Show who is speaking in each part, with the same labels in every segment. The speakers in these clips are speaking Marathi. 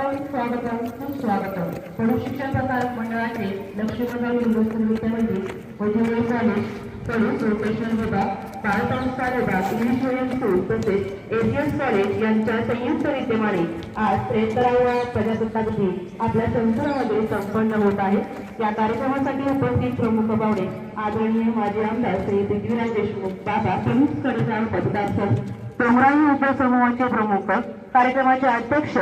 Speaker 1: स्वागतम सुस्वागतम. शिक्षण प्रसारक मंडळाचे लक्ष्मीबाई युनिव्हर्सिटी विद्यामंदिर व ज्युनियर कॉलेज पोलीस प्रोफेशनल विभाग, बालसंस्कार विभाग, इंग्लिश मीडियम स्कूल तसेच एसीएस कॉलेज यांच्या संयुक्त विद्यमाने आज 73वा प्रजासत्ताक दिन आपल्या संस्थानामध्ये संपन्न होत आहे. या कार्यक्रमासाठी उपस्थित प्रमुख पाहुणे आदरणीय माजी आमदार श्री पृथ्वीराज देशमुख बाबा, प्रमुख कार्यक्रम मतदारसंघ डोंगराई उपसमूहाचे प्रमुख, कार्यक्रमाचे अध्यक्ष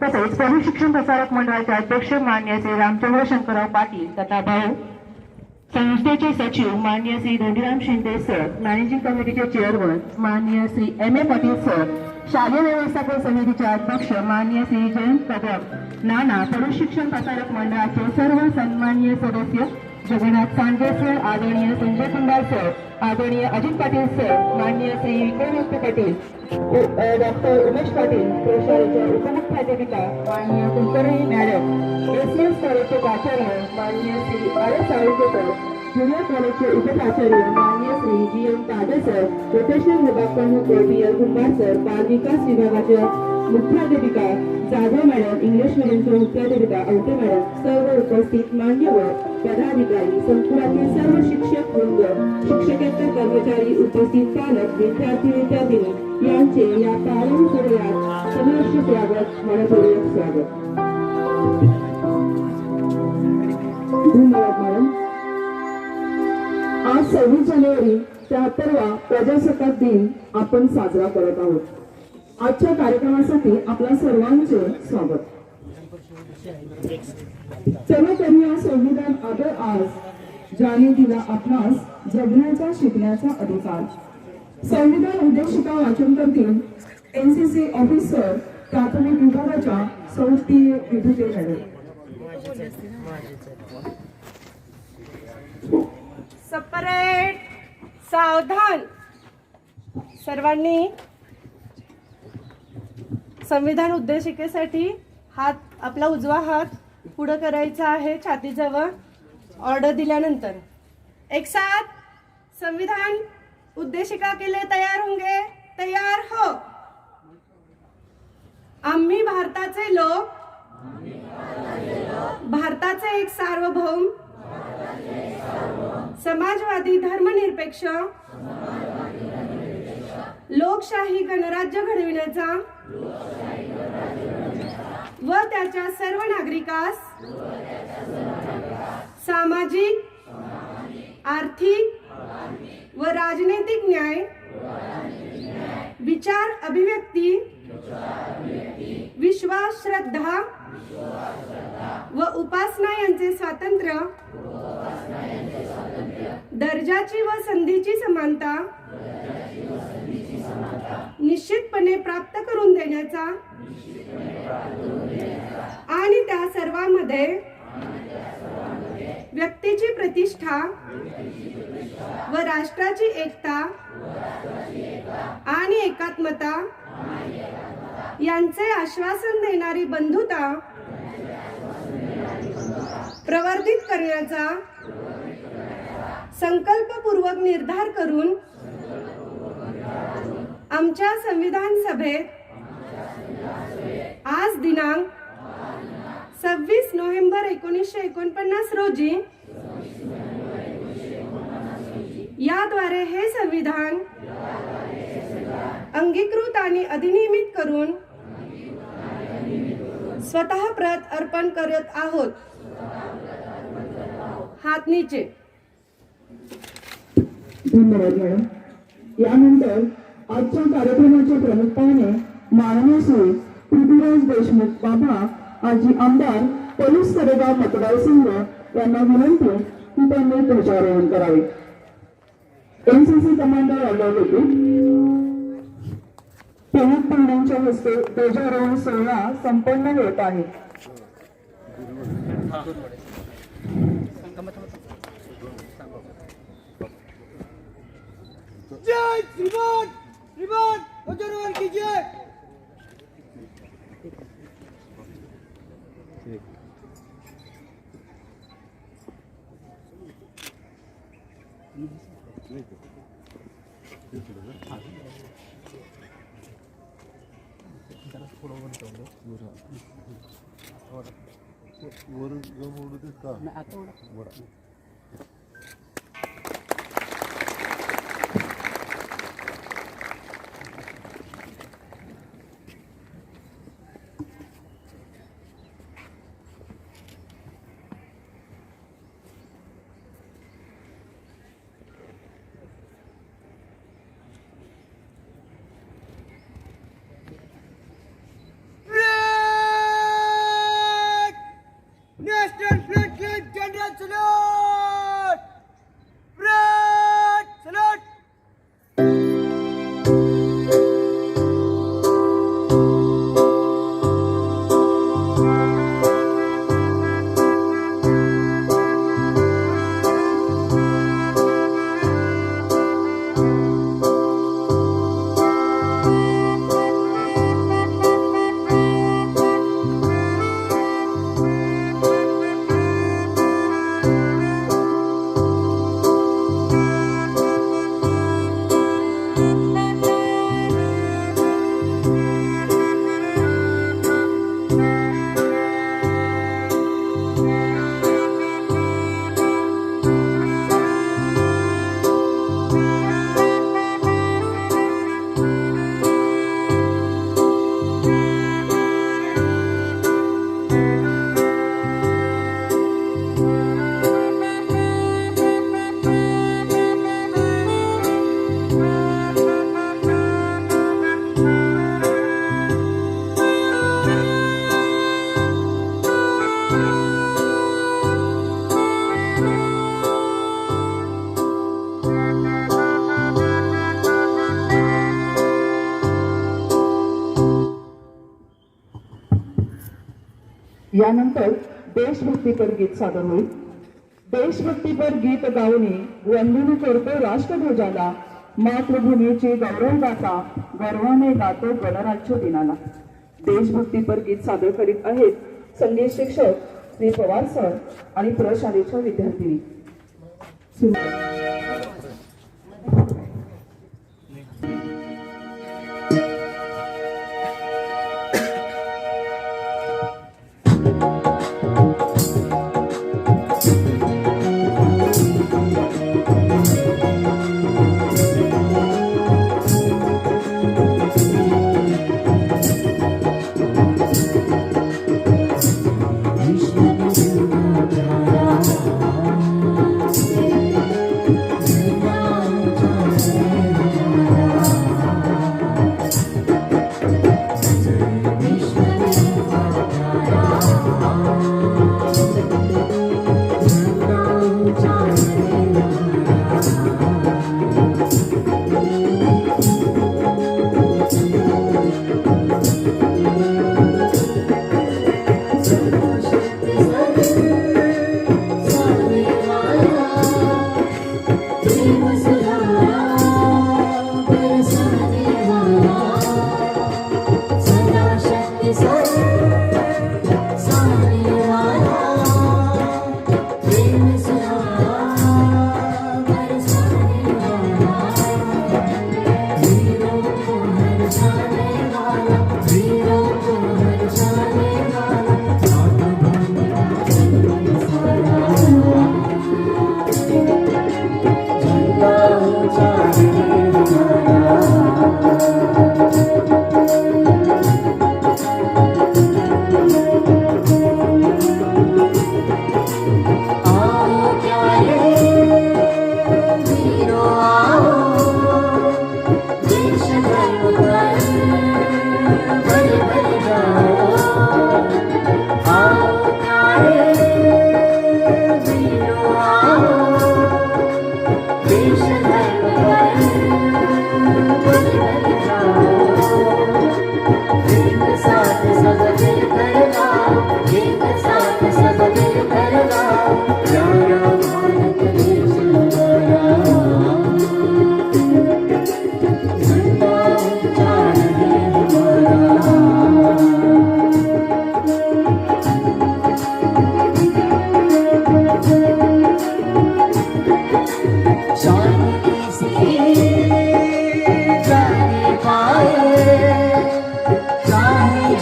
Speaker 1: तसेच पोलीस शिक्षण प्रसारक मंडळाचे अध्यक्ष माननीय श्री रामचंद्र शंकरराव पाटील तथा भाऊ, संस्थेचे सचिव माननीय श्री धोंडीराम शिंदे सर, मॅनेजिंग कमिटीचे चेअरमन माननीय श्री M.A. पाटील सर, शालेय व्यवस्थापन समितीचे अध्यक्ष माननीय श्री जयंत कदम नाना, पोलीस शिक्षण प्रसारक मंडळाचे सर्व सन्माननीय सदस्य जगन्नाथ सांडगे सर, आदरणीय संजय कुंडार सर, आदरणीय अजित पाटील सर, माननीय श्री विक्रमोत्ती पाटील, डॉक्टर उमेश पाटील, प्रशालेच्या उपमुख्याध्यापिका माननीय कुलकर्णी मॅडम, एसीएस कॉलेजचे प्राचार्य माननीय Shri R.S. Salunkhe sir, junior कॉलेजचे उपप्राचार्य माननीय श्री G.M. ताजे सर, प्रोफेशनल विभाग प्रमुख B.L. कुंभार सर, बाल विकास विभागाच्या मुख्याध्यापिका जाधव मॅडम, इंग्लिश मीडियमच्या मुख्याध्यापिका अवटे मॅडम, सर्व उपस्थित मान्यवर पदाधिकारी, संकुलातील सर्व शिक्षक वृंद, शिक्षकेतर कर्मचारी, उपस्थित पालक, विद्यार्थी विद्यार्थिनी यांचे या पावन सोहळ्यात सहर्ष स्वागत, मनपूर्वक स्वागत. धन्यवाद मॅडम. आज 26 जानेवारी 73वा प्रजासत्ताक दिन आपण साजरा करत आहोत. आजच्या कार्यक्रमासाठी आपल्या सर्वांचे स्वागत. तेव्हा त्यांनी आज संविधान आदर आज ज्याने दिला आपणास जगण्याचा शिकण्याचा अधिकार. संविधान उद्देशिका वाचन करतील NCC ऑफिसर प्राथमिक विभागाच्या सौष्टी विभूते मॅडम.
Speaker 2: सेपरेट, सावधान. सर्वांनी संविधान उद्देशिकेसाठी हात, आपला उजवा हात पुढे करायचा आहे छातीजवळ. ऑर्डर दिल्यानंतर एक साथ संविधान उद्देशिका के लिए तैयार होंगे. तैयार हो. आम्ही भारताचे लोक, भारताचे एक सार्वभौम समाजवादी धर्मनिरपेक्ष लोकशाही गणराज्य घडविण्याचा व त्याच्या सर्व नागरिकास सामाजिक, आर्थिक व राजनैतिक न्याय, विचार अभिव्यक्ती, विश्वास, श्रद्धा व उपासना यांचे स्वातंत्र्य, दर्जाची व संधीची समानता निश्चितपणे प्राप्त करून देण्याचा आणि त्या सर्वांमध्ये व्यक्तीची प्रतिष्ठा व राष्ट्राची एकता आणि एकात्मता यांचे आश्वासन देणारी बंधुता प्रवर्धित करण्याचा संकल्पपूर्वक निर्धार करून आमच्या संविधान सभेत आज दिनांक 26 नोव्हेंबर 1949 रोजी याद्वारे हे संविधान अंगीकृत आणि अधिनियमित करून स्वतः प्रत अर्पण करत आहोत. हात नीचे.
Speaker 1: धन्यवाद मॅडम. यानंतर आजच्या कार्यक्रमाचे प्रमुख पाहुणे माननीय श्री पृथ्वीराज देशमुख बाबा, आजी आमदार, पोलीस तळेगाव मतदारसंघ यांना विनंती की त्यांनी ध्वजारोहण करावे. NCC कमांडर ऑर्डर होती. प्रमुख पाहुण्यांच्या हस्ते ध्वजारोहण सोहळा संपन्न होत आहे.
Speaker 3: जय श्रीमान, श्रीमान ध्वजारोहण कीजिए. National Flag Club General Salute! Flag Salute!
Speaker 1: यानंतर देशभक्तीपर गीत सादर होईल. देशभक्तीपर गीत गाऊनी वंदन करतो राष्ट्रध्वजाला, मातृभूमीची गौरव गाथा गर्वाने गातो गणराज्य दिनाला. देशभक्तीपर गीत सादर करीत आहेत संगीत शिक्षक श्री पवार सर आणि प्रशालेच्या विद्यार्थिनी.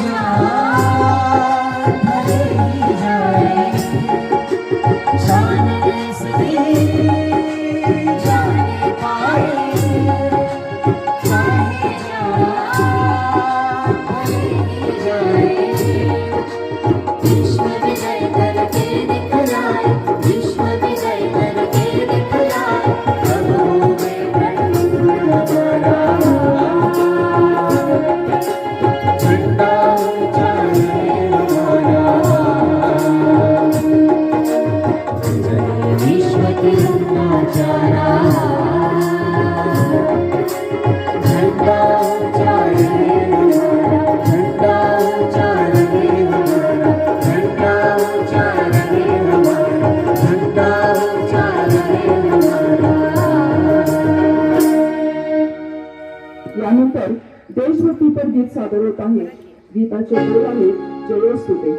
Speaker 4: जहां भले ही जाए, शान इसकी जाने पाए, चाहे जहां भले ही जाए। विश्व विजय करके दिखलाए, विश्व विजय करके दिखलाए, प्रभु में प्रभु हमारा। झंडा ऊंचाए हमारा, जय विश्व तिरंगाचारा। झंडा ऊंचाए हमारा, झंडा ऊंचा रहे हमारा, झंडा ऊंचा रहे हमारा, झंडा ऊंचा रहे हमारा।
Speaker 1: यानंतर देशभक्तीपर गीत सादर होत आहे. गीताचे बोल आहेत जयोस्तुते.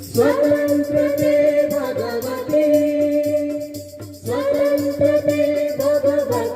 Speaker 4: स्वतंत्र ते भगवती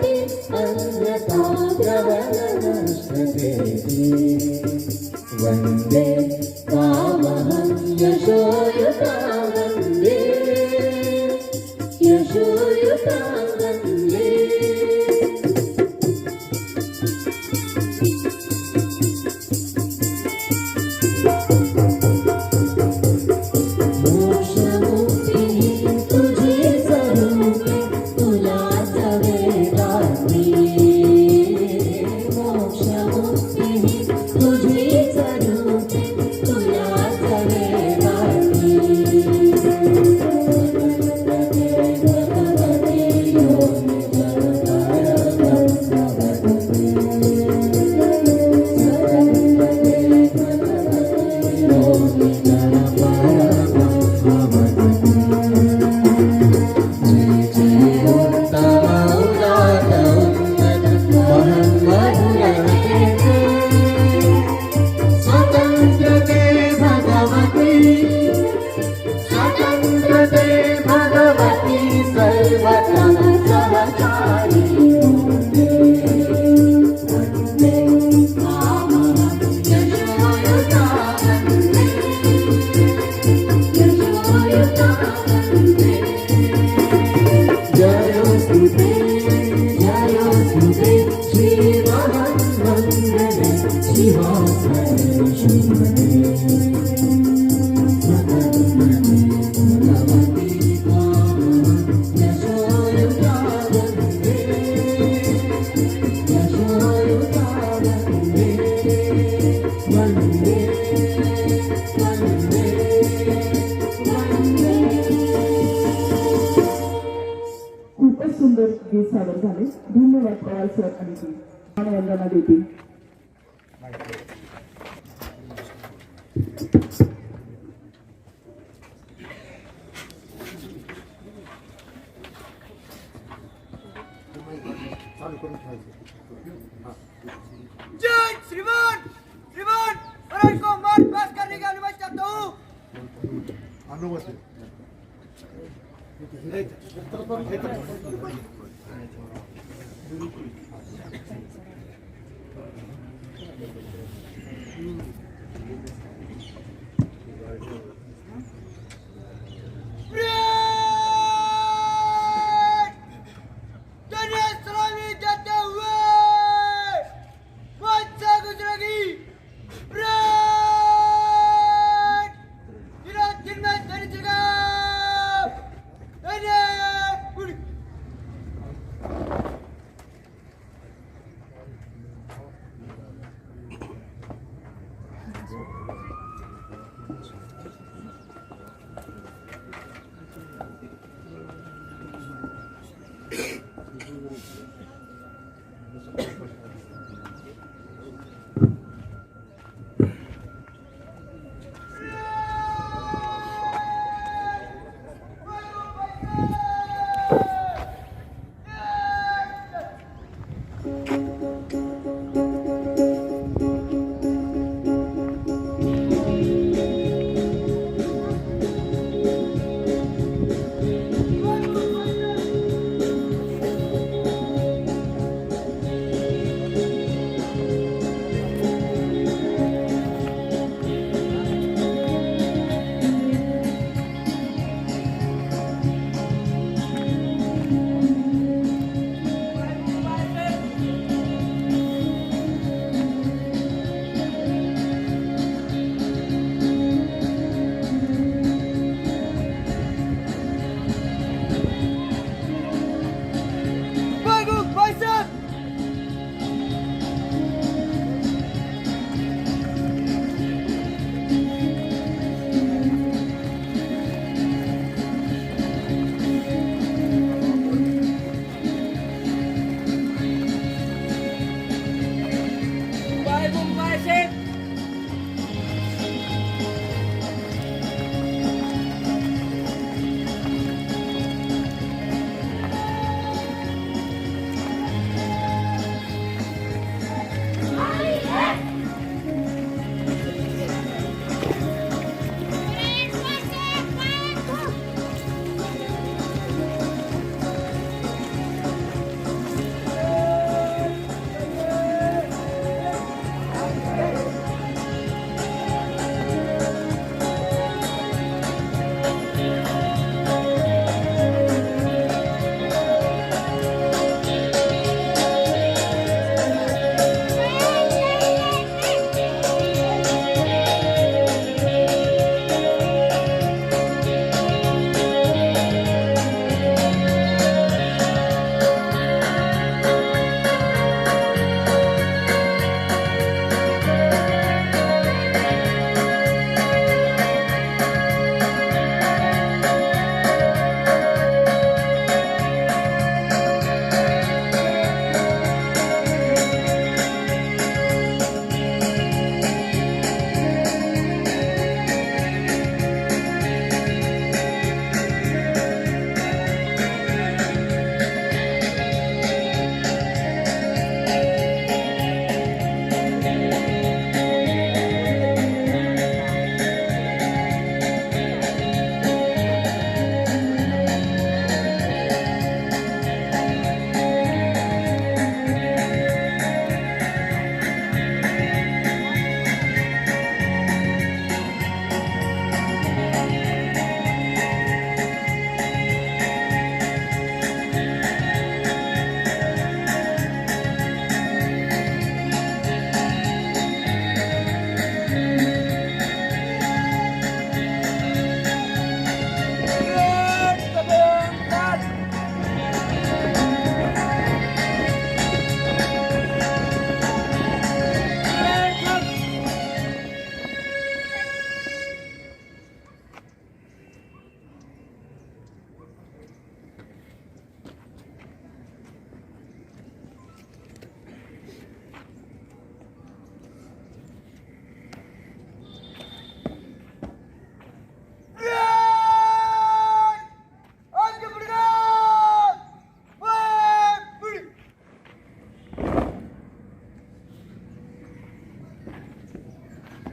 Speaker 1: खूपच सुंदर गीत सादर झाले. धन्यवाद पवार सर आणि टीम. वंदना देतील.
Speaker 3: जय श्रीमान श्रीमान परेड को मार्च पास करने की अनुमति चाहता हूँ.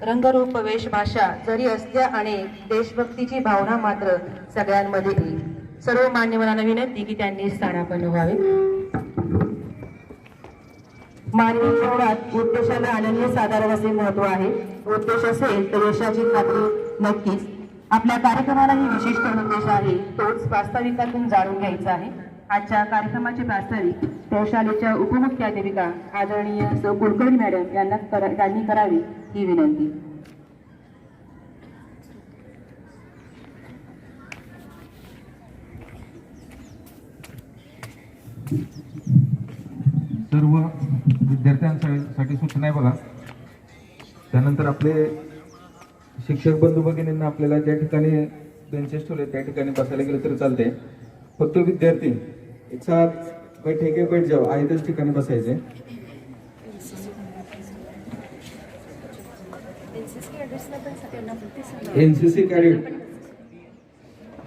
Speaker 1: रंगरूप वेशभाषा जरी असल्या अनेक, देशभक्तीची भावना मात्र सगळ्यांमध्ये येईल. सर्व मान्यवरांना विनंती की त्यांनी स्थानापन्न व्हावे. मानवी जीवनात उद्देशाला अनन्य साधारण असे महत्व आहे. उद्देश असेल तर यशाची खात्री नक्कीच. आपल्या कार्यक्रमाला ही विशिष्ट उद्देश आहे, तोच प्रास्ताविकातून जाणून घ्यायचा आहे. आजच्या कार्यक्रमाचे प्रास्ताविक प्रशालेच्या उपमुख्याध्यापिका आदरणीय सौ कुलकर्णी मॅडम यांनी करावी ही विनंती.
Speaker 5: सर्व विद्यार्थ्यांसाठी सूचना आहे बघा. त्यानंतर आपले शिक्षक बंधू भगिनींना आपल्याला ज्या ठिकाणी बेंचेस ठेवले त्या ठिकाणी बसायला गेलं तरी चालते. फक्त विद्यार्थी एक साथ बैठे बैठ जाओ, आहे त्याच ठिकाणी बसायचे. एनसीसी कैडेट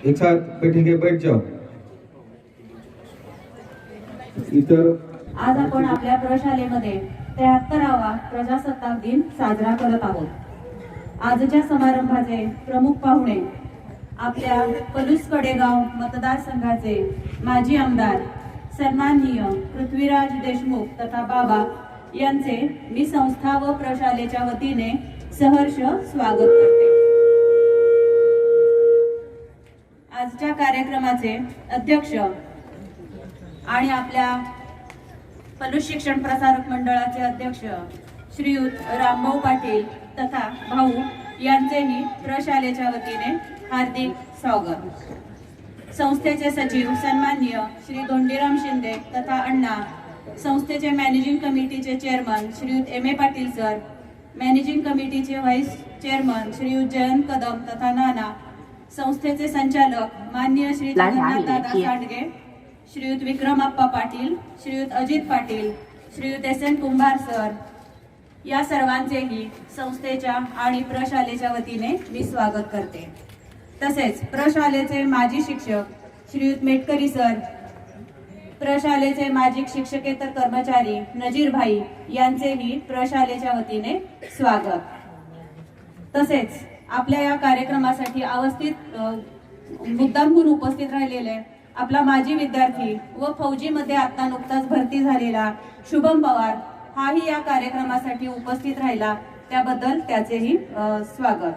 Speaker 5: एक साथ बैठे बैठ जाओ. इतर
Speaker 6: आज आपण आपल्या प्रशालेमध्ये 73वा प्रजासत्ताक दिन साजरा करत आहोत. आजच्या समारंभाचे प्रमुख पाहुणे आपल्या पलूस कडेगाव मतदारसंघाचे माजी आमदार सन्माननीय पृथ्वीराज देशमुख तथा बाबा यांचे मी संस्था व प्रशालेच्या वतीने सहर्ष स्वागत करते. आजच्या कार्यक्रमाचे अध्यक्ष आणि आपल्या पलूस शिक्षण प्रसारक मंडळाचे अध्यक्ष श्रीयुत रामभाऊ पाटील तथा भाऊ यांचेही प्रशालेच्या वतीने हार्दिक स्वागत. संस्थेचे सचिव सन्माननीय श्री धोंडीराम शिंदे तथा अण्णा, संस्थेचे मॅनेजिंग कमिटीचे चेअरमन श्रीयुत ए पाटील सर, मॅनेजिंग कमिटीचे व्हाईस चेअरमन श्रीयुत जयंत कदम तथा नाना, संस्थेचे संचालक माननीय श्री जगन्नाथदादा सांडगे, श्रीयुत विक्रमाप्पा पाटील, श्रीयुत अजित पाटील, श्रीयुत एस.एन. कुंभार सर, या सर्वांचेही संस्थेच्या आणि प्रशालेच्या वतीने मी स्वागत करते. तसेच प्रशालेचे माजी शिक्षक श्रीयुत मेटकरी सर, प्रशालेचे माजी शिक्षकेतर कर्मचारी नजीर भाई यांचेही प्रशालेच्या वतीने स्वागत. तसेच आपल्या या कार्यक्रमासाठी मुद्दामहून उपस्थित राहिलेले आपला माजी विद्यार्थी व फौजीमध्ये आता नुकताच भरती झालेला शुभम पवार हाही या कार्यक्रमासाठी उपस्थित राहिला, त्याबद्दल त्याचेही स्वागत.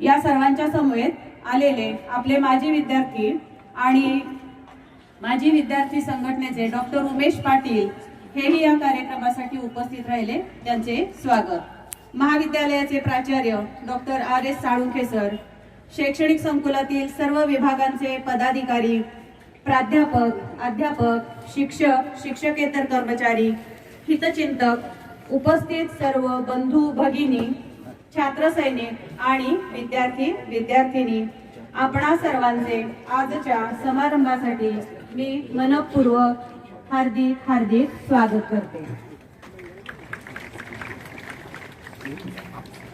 Speaker 6: या सर्वांच्या समवेत आलेले आपले माजी विद्यार्थी आणि माजी विद्यार्थी संघटनेचे डॉक्टर उमेश पाटील हेही या कार्यक्रमासाठी उपस्थित राहिले, त्यांचे स्वागत. महाविद्यालयाचे प्राचार्य डॉक्टर R.S. साळुंखे सर, शैक्षणिक संकुलातील सर्व विभागांचे पदाधिकारी, प्राध्यापक, अध्यापक, शिक्षक, शिक्षकेतर कर्मचारी, हितचिंतक, उपस्थित सर्व बंधू भगिनी, छात्र सैनिक आणि विद्यार्थी विद्यार्थिनी, आपणा सर्वांचे आजच्या समारंभासाठी मी मनपूर्वक हार्दिक हार्दिक स्वागत करते.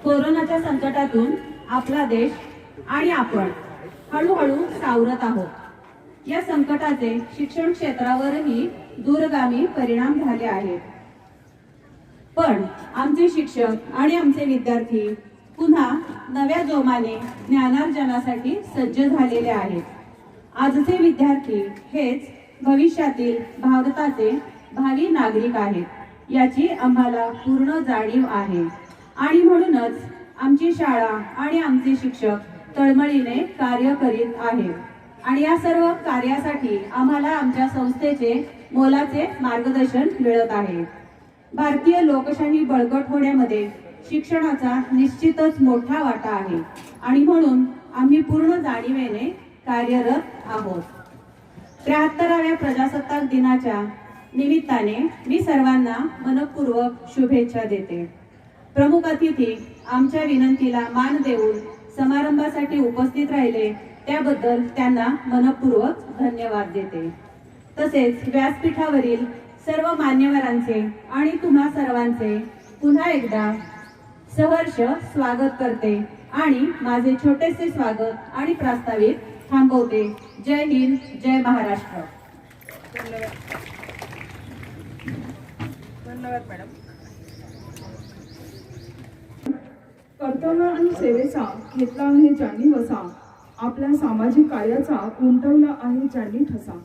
Speaker 6: कोरोनाच्या संकटातून आपला देश आणि आपण हळूहळू सावरत आहोत. या संकटाचे शिक्षण क्षेत्रावरही दूरगामी परिणाम झाले आहेत. पण आमचे शिक्षक आणि आमचे विद्यार्थी पुन्हा नव्या जोमाने ज्ञानार्जनासाठी सज्ज झालेले आहेत. आजचे विद्यार्थी हेच भविष्यातील भारताचे भावी नागरिक आहेत, याची आम्हाला पूर्ण जाणीव आहे. आणि म्हणूनच आमची शाळा आणि आमचे शिक्षक तळमळीने कार्य करीत आहेत. आणि या सर्व कार्यासाठी आम्हाला आमच्या संस्थेचे मोलाचे मार्गदर्शन मिळत आहे. भारतीय लोकशाही बळकट होण्यामध्ये शिक्षणाचा निश्चितच मोठा वाटा आहे आणि म्हणून आम्ही पूर्ण जाणीवेने कार्यरत आहोत. 73व्या प्रजासत्ताक दिनाच्या निमित्ताने मी सर्वांना मनपूर्वक शुभेच्छा देते. प्रमुख अतिथी आमच्या विनंतीला मान देऊन समारंभासाठी उपस्थित राहिले त्याबद्दल त्यांना मनपूर्वक धन्यवाद देते. तसेच व्यासपीठावरील सर्व मान्यवरांचे आणि तुम्हा सर्वांचे पुन्हा एकदा सहर्ष स्वागत करते आणि माझे छोटेसे स्वागत आणि प्रास्ताविक थांबवते. जय हिंद, जय महाराष्ट्र.
Speaker 2: धन्यवाद मॅडम.
Speaker 7: कर्तव्य आणि सेवेचा घेतला आहे ज्यांनी वसा, आपल्या सामाजिक कार्याचा उमटवला आहे ज्यांनी ठसा,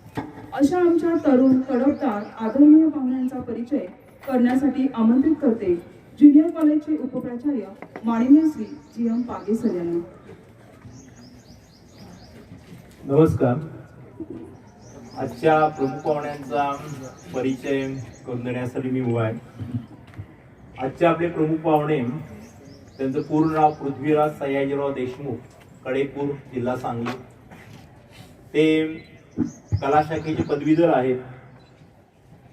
Speaker 7: अशा आमच्या तरुण तडफदार आदरणीय पाहुण्यांचा परिचय करण्यासाठी आमंत्रित करते ज्युनियर कॉलेजचे उपप्राचार्य माननीय श्री जी.एम. पागे सर यांना.
Speaker 8: नमस्कार. आजच्या प्रमुख पाहुण्यांचा परिचय करून देण्यासाठी मी उभा आहे. आजचे आपले प्रमुख पाहुणे, त्यांचं पूर्ण नाव पृथ्वीराज सयाजीराव देशमुख, कडेपूर, जिल्हा सांगली. ते कला शाखेचे पदवीधर आहेत.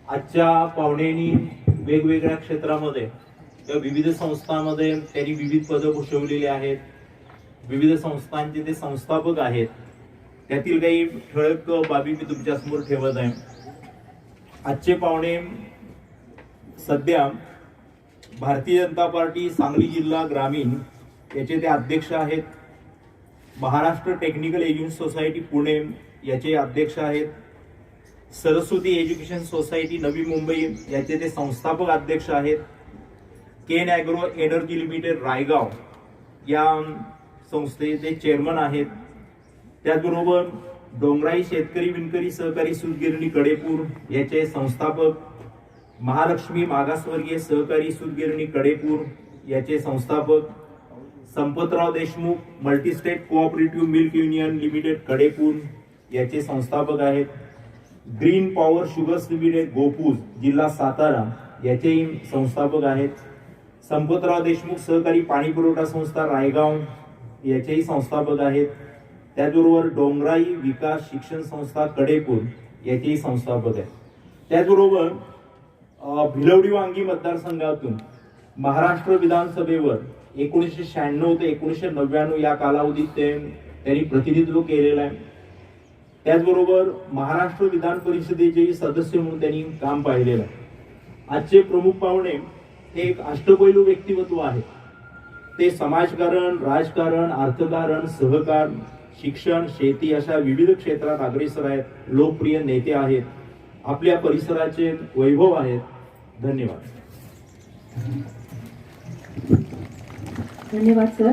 Speaker 8: आजच्या पाहुण्यांनी वेगवेगळ्या क्षेत्रामध्ये किंवा विविध संस्थांमध्ये त्यांनी विविध पदं भूषवलेली आहेत. विविध संस्थांचे ते संस्थापक आहेत. त्यातील काही ठळक बाबी मी तुमच्यासमोर ठेवत आहे. आजचे पाहुणे सध्या भारतीय जनता पार्टी सांगली जिल्हा ग्रामीण याचे ते अध्यक्ष आहेत. Maharashtra technical education society Pune याचे अध्यक्ष आहेत. सरस्वती एज्युकेशन सोसायटी नवी मुंबई याचे ते संस्थापक अध्यक्ष आहेत. केन ॲग्रो एनर्जी लिमिटेड रायगाव या संस्थेचे चेअरमन आहेत. त्याचबरोबर डोंगराई शेतकरी विणकरी सहकारी सूतगिरणी कडेपूर याचे संस्थापक, महालक्ष्मी मागासवर्गीय सहकारी सूतगिरणी कडेपूर याचे संस्थापक, Sampatrao Deshmukh multi-state cooperative milk union limited Kadepur याचे संस्थापक आहेत. Green power sugars limited Gopuj जिल्हा सातारा याचेही संस्थापक आहेत. संपतराव देशमुख सहकारी पाणी पुरवठा संस्था रायगाव याचेही संस्थापक आहेत. त्याचबरोबर डोंगराई विकास शिक्षण संस्था कडेपूर याचेही संस्थापक आहेत. त्याचबरोबर भिलवडी वांगी मतदारसंघातून महाराष्ट्र विधानसभेवर 1996 ते 1999 या कालावधीत त्यांनी प्रतिनिधित्व केलेलं आहे. त्याचबरोबर महाराष्ट्र विधान परिषदेचे सदस्य म्हणून त्यांनी काम पाहिलेलं आहे. आजचे प्रमुख पाहुणे हे एक अष्टपैलू व्यक्तिमत्व आहे. ते समाजकारण, राजकारण, अर्थकारण, सहकार, शिक्षण, शेती अशा विविध क्षेत्रात अग्रेसर आहेत. लोकप्रिय नेते आहेत. आपल्या परिसराचे वैभव आहेत. धन्यवाद.
Speaker 9: धन्यवाद सर.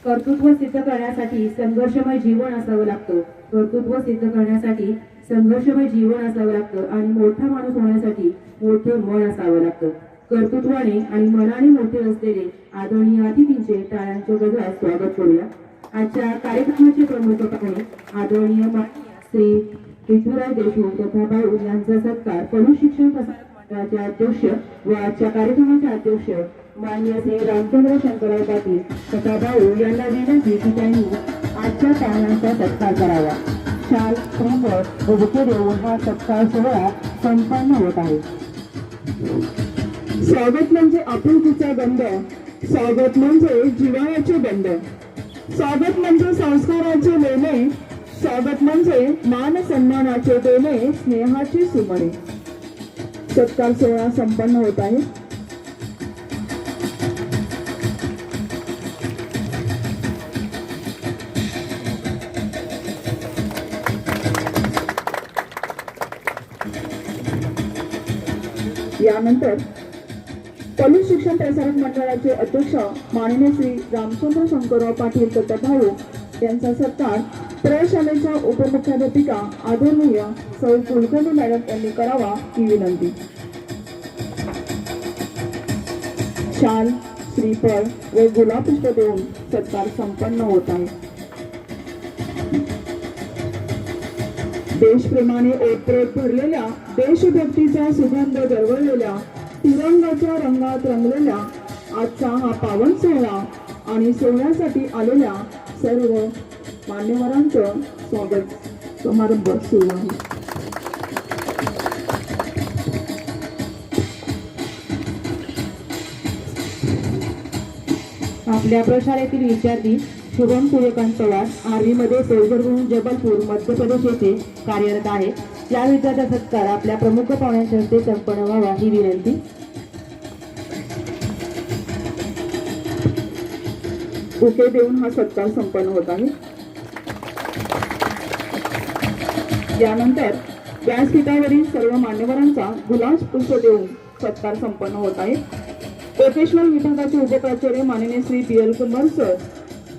Speaker 9: कर्तृत्व सिद्ध करण्यासाठी संघर्षमय जीवन असावं लागतं. कर्तृत्व सिद्ध करण्यासाठी संघर्षमय जीवन असावं लागतं आणि मोठा माणूस होण्यासाठी मोठे मन असावं लागतं. कर्तृत्वाने आणि मनाने मोठे असलेले आदरणीय अतिथींचे टाळ्यांच्या गजरात स्वागत करूया. आजच्या कार्यक्रमाचे प्रमुख पाहुणे आदरणीय माननीय श्री पृथ्वीराज देशमुख तथा भाऊ यांचा सत्कार पशु शिक्षण प्रसारक मंडळाचे अध्यक्ष व आजच्या कार्यक्रमाचे अध्यक्ष माननीय श्री रामचंद्र शंकरराव पाटील तथा भाऊ यांना विनंती की त्यांनी आजच्या पाहुण्यांचा सत्कार करावा. शाल, श्रीफळ व बुके देऊन हा सत्कार सोहळा संपन्न होत आहे.
Speaker 7: स्वागत म्हणजे आपुलकीचा गंध, स्वागत म्हणजे जिव्हाळ्याचे बंध, स्वागत म्हणजे संस्काराचे लेणे, स्वागत म्हणजे मान सन्मानाचे देणे, स्नेहाची सुमने. सत्कार सोहळा संपन्न होत आहे. यानंतर पशु शिक्षण प्रसारक मंडळाचे अध्यक्ष माननीय श्री रामचंद्र शंकरराव पाटील तथा भाऊ यांचा सत्कार प्रशालेच्या उपमुख्याध्यापिका आदरणीय सौ कुलकर्णी मॅडम यांनी करावा ही विनंती. शाल, श्रीफळ व गुलाबपुष्प देऊन सत्कार संपन्न होत आहे. देशप्रेमाने ओतप्रोत भरलेल्या, देशभक्तीचा सुगंध दरवळलेल्या, तिरंगाच्या रंगात रंगलेल्या आजचा हा पावन सोहळा आणि सोहळ्यासाठी आलेल्या सर्व मान्यवरांचं स्वागत समारंभ सुरू आहे.
Speaker 9: आपल्या प्रशालेतील विद्यार्थी शुभम सूर्यकांत पवार आर्मीमध्ये सोल्जर म्हणून जबलपूर मध्य प्रदेश येथे कार्यरत आहे. या विद्यार्थ्याचा सत्कार आपल्या प्रमुख पाहुण्यांच्या हस्ते संपन्न व्हावा ही विनंती.
Speaker 7: बुके देऊन हा सत्कार संपन्न होत आहे. यानंतर व्यासपीठावरील सर्व मान्यवरांचा गुलाब पुष्प देऊन सत्कार संपन्न होत आहे. प्रोफेशनल विभागाचे उपप्राचार्य माननीय Shri P L Kumar sir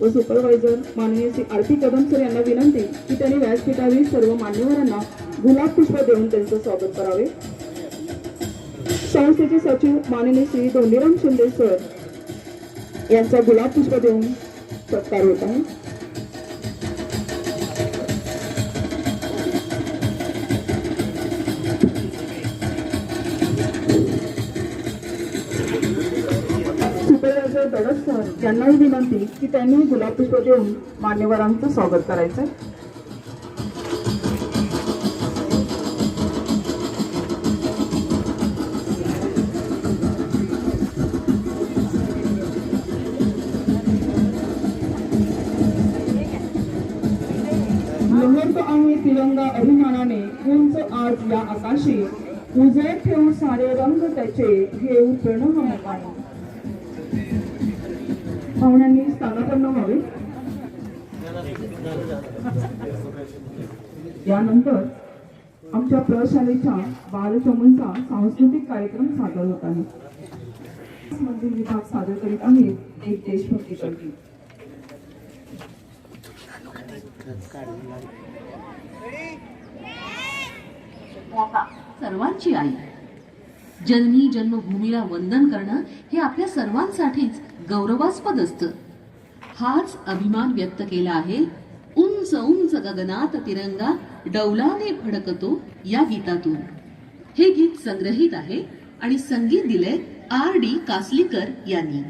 Speaker 7: व सुपरवायझर माननीय Shri R P Kadam sir यांना विनंती की त्यांनी व्यासपीठावरील सर्व मान्यवरांना गुलाब पुष्प देऊन त्यांचं स्वागत करावे. संस्थेचे सचिव माननीय श्री धोंडीराम शिंदे सर यांचा गुलाब पुष्प देऊन सत्कार होत आहे. सुपरवायझर दडस सर यांनाही विनंती की त्यांनी गुलाब पुष्प देऊन मान्यवरांचं स्वागत करायचं. लहरतो आहे तिरंगा अभिमानाने उंच आज या आकाशी उजळत ठेवून सारे रंग त्याचे घेऊ प्रणव मनाने. पाहुण्यांनी स्थानापन्न व्हावे. यानंतर आमच्या प्रशालेच्या बालचमूंचा सांस्कृतिक कार्यक्रम सादर होत आहे. मंदिर विभाग सादर करीत आहे एक देशभक्ती गीत.
Speaker 10: सर्वांची आई जननी जन्मभूमीला वंदन करणं हे आपल्या सर्वांसाठीच गौरवास्पद असतं. हाच अभिमान व्यक्त केला आहे उंच उंच गगनात तिरंगा डौलाने फडकतो या गीतातून. हे गीत संग्रहित आहे आणि संगीत दिले R.D. कासलीकर यांनी.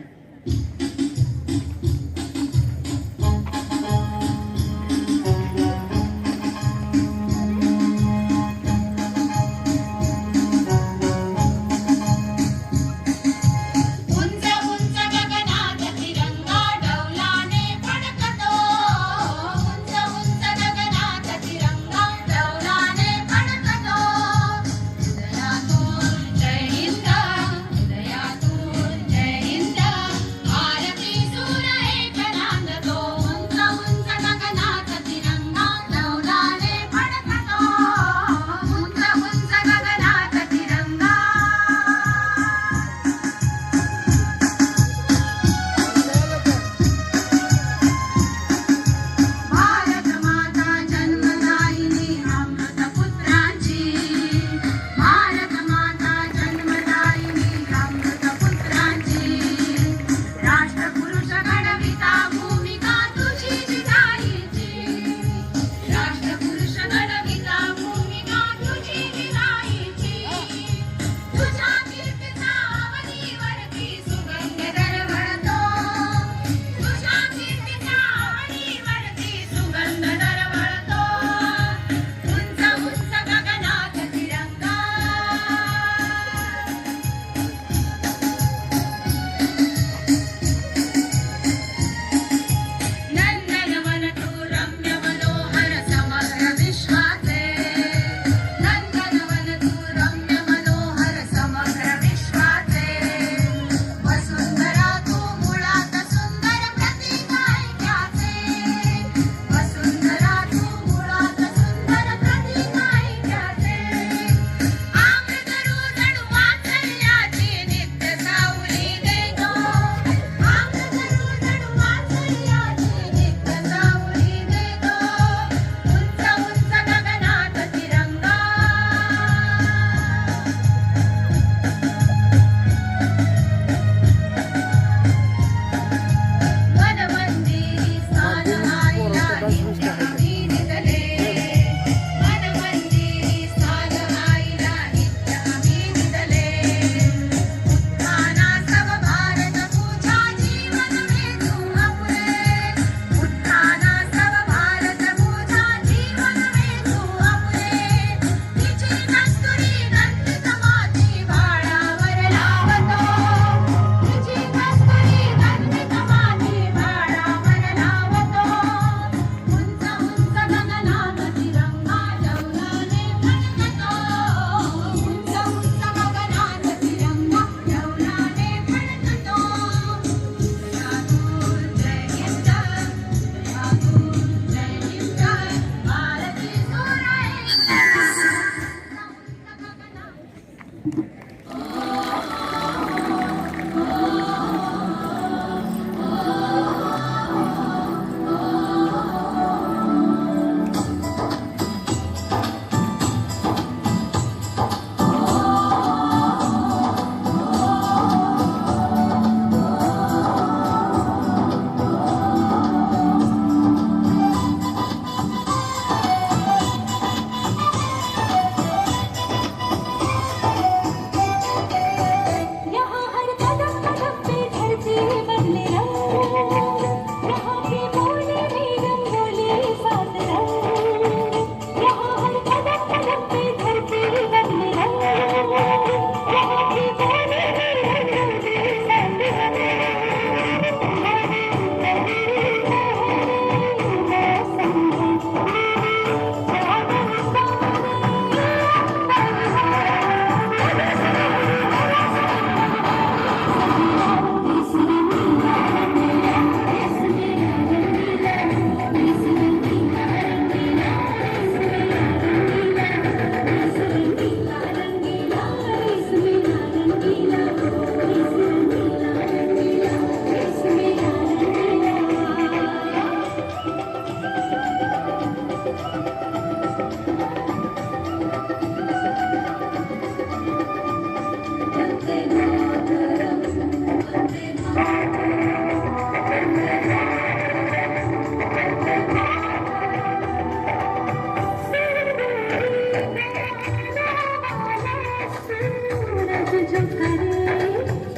Speaker 4: जो करे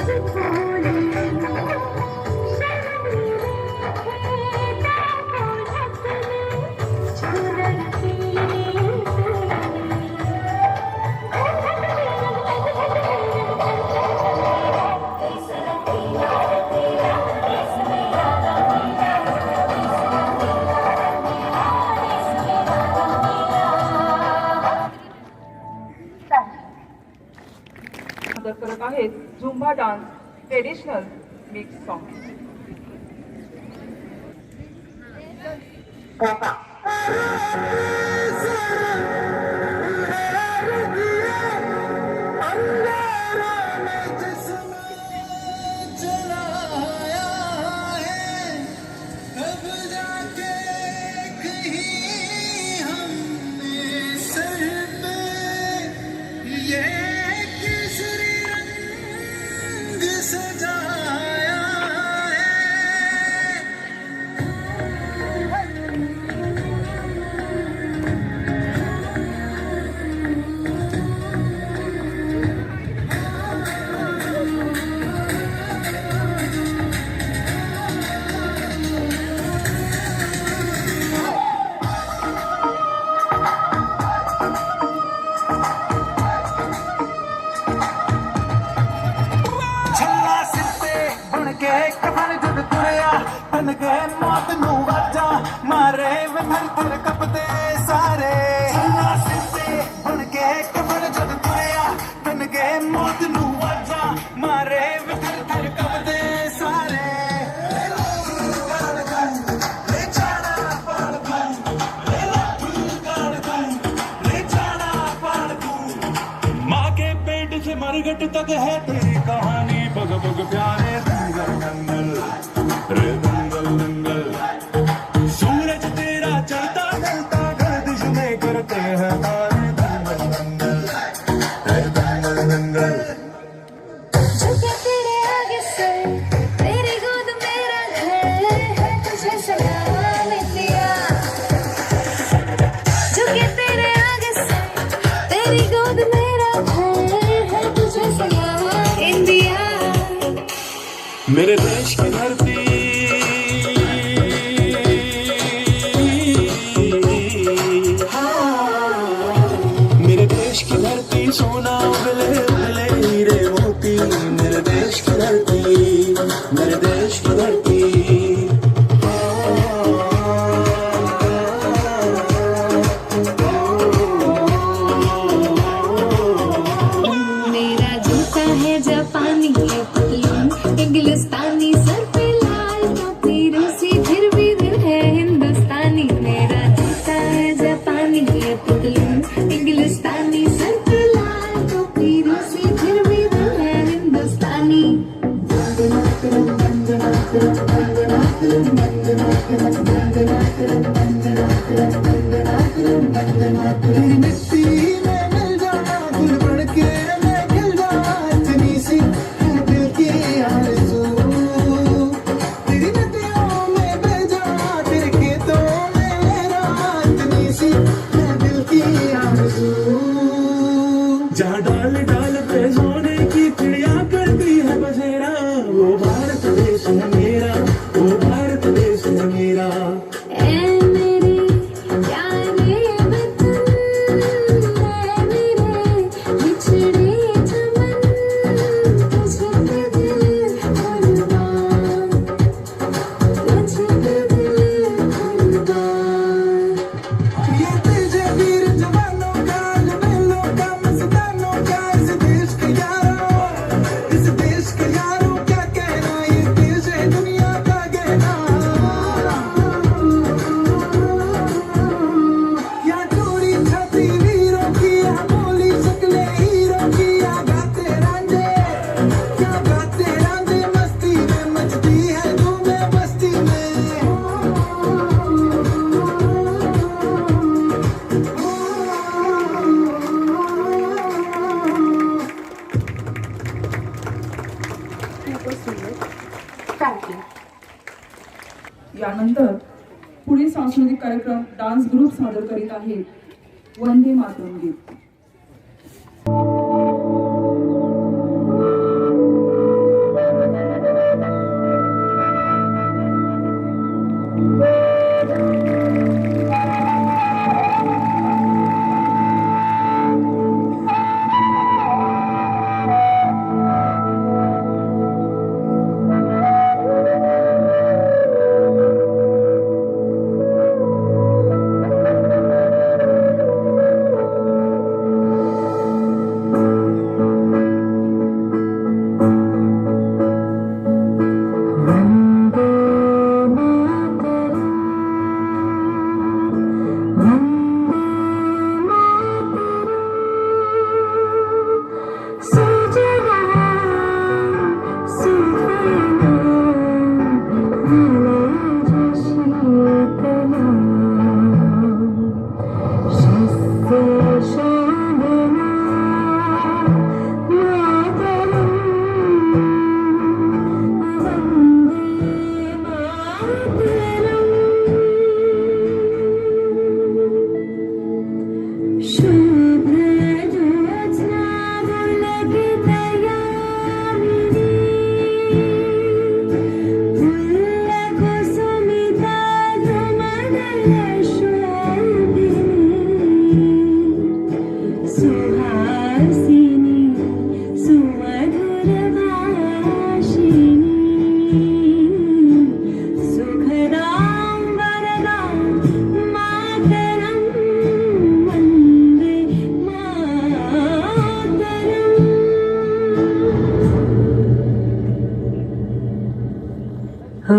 Speaker 4: सुखोली
Speaker 7: सादर करत आहेत Zumba dance traditional mix song.
Speaker 3: मारे वे थर थर कपते सारे बन के कमर जद तुरया बन के मौत नू वाजा मारे वे थर थर कपते सारे ले जाना पाड़ दूं ले जाना पाड़ दूं माँ के पेट से मरघट तक है तेरी कहानी बग बग प्यारे दंगल दंगल रे दंगल दंगल सूरज तेरा चलता चलता गर्दिश में करते हैं तारे दंगल दंगल दंगल दंगल
Speaker 4: झुके तेरे आगे से तेरी गोद मेरा घर है तुझे सलाम इंडिया झुके तेरे आगे से तेरी गोद मेरा घर है तुझे सलाम इंडिया
Speaker 3: मेरे देश की धरती सोना उगले उगले हीरे मोती मेरे देश की धरती मेरे देश की धरती
Speaker 4: मेरा जूता है जापानी है पतलून इंग्लिस्तानी सर पे लाल टोपी रूसी फिर भी दिल है हिंदुस्तानी मेरा जूता है जापानी है पतलून इंग्लिस्तानी सर पे रूसी फिर भी दिल है हिंदुस्तानी
Speaker 3: मिट्टी में मिल जाना गुल बन के मैं खिल जाना इतनी सी दिल की आरज़ू तेरी नदियों में बह जाना तेरे खेतों में मेरा इतनी सी दिल की आरज़ू जहाँ डाल डाल पे सोने की चिड़िया करती है बसेरा वो भारत देश है मेरा वो भारत देश है मेरा
Speaker 4: ऐ मेरे प्यारे वतन ऐ मेरे बिछड़े चमन तुझे पे दिल कुर्बान तुझे पे दिल कुर्बान
Speaker 3: ये तुझे वीर जवानों का लबेलों का मस्तानों का इस देश के यारों क्या कहना ये देश है दुनिया का कहना यहाँ चोरी छाती वीरों की यहाँ बोली शक्लें हीरों की यहाँ गाते रांझे मस्ती में मचती है धूमें बस्ती में
Speaker 7: यानंतर पुढील सांस्कृतिक कार्यक्रम डान्स ग्रुप सादर करीत आहेत वंदे मातरम गीत.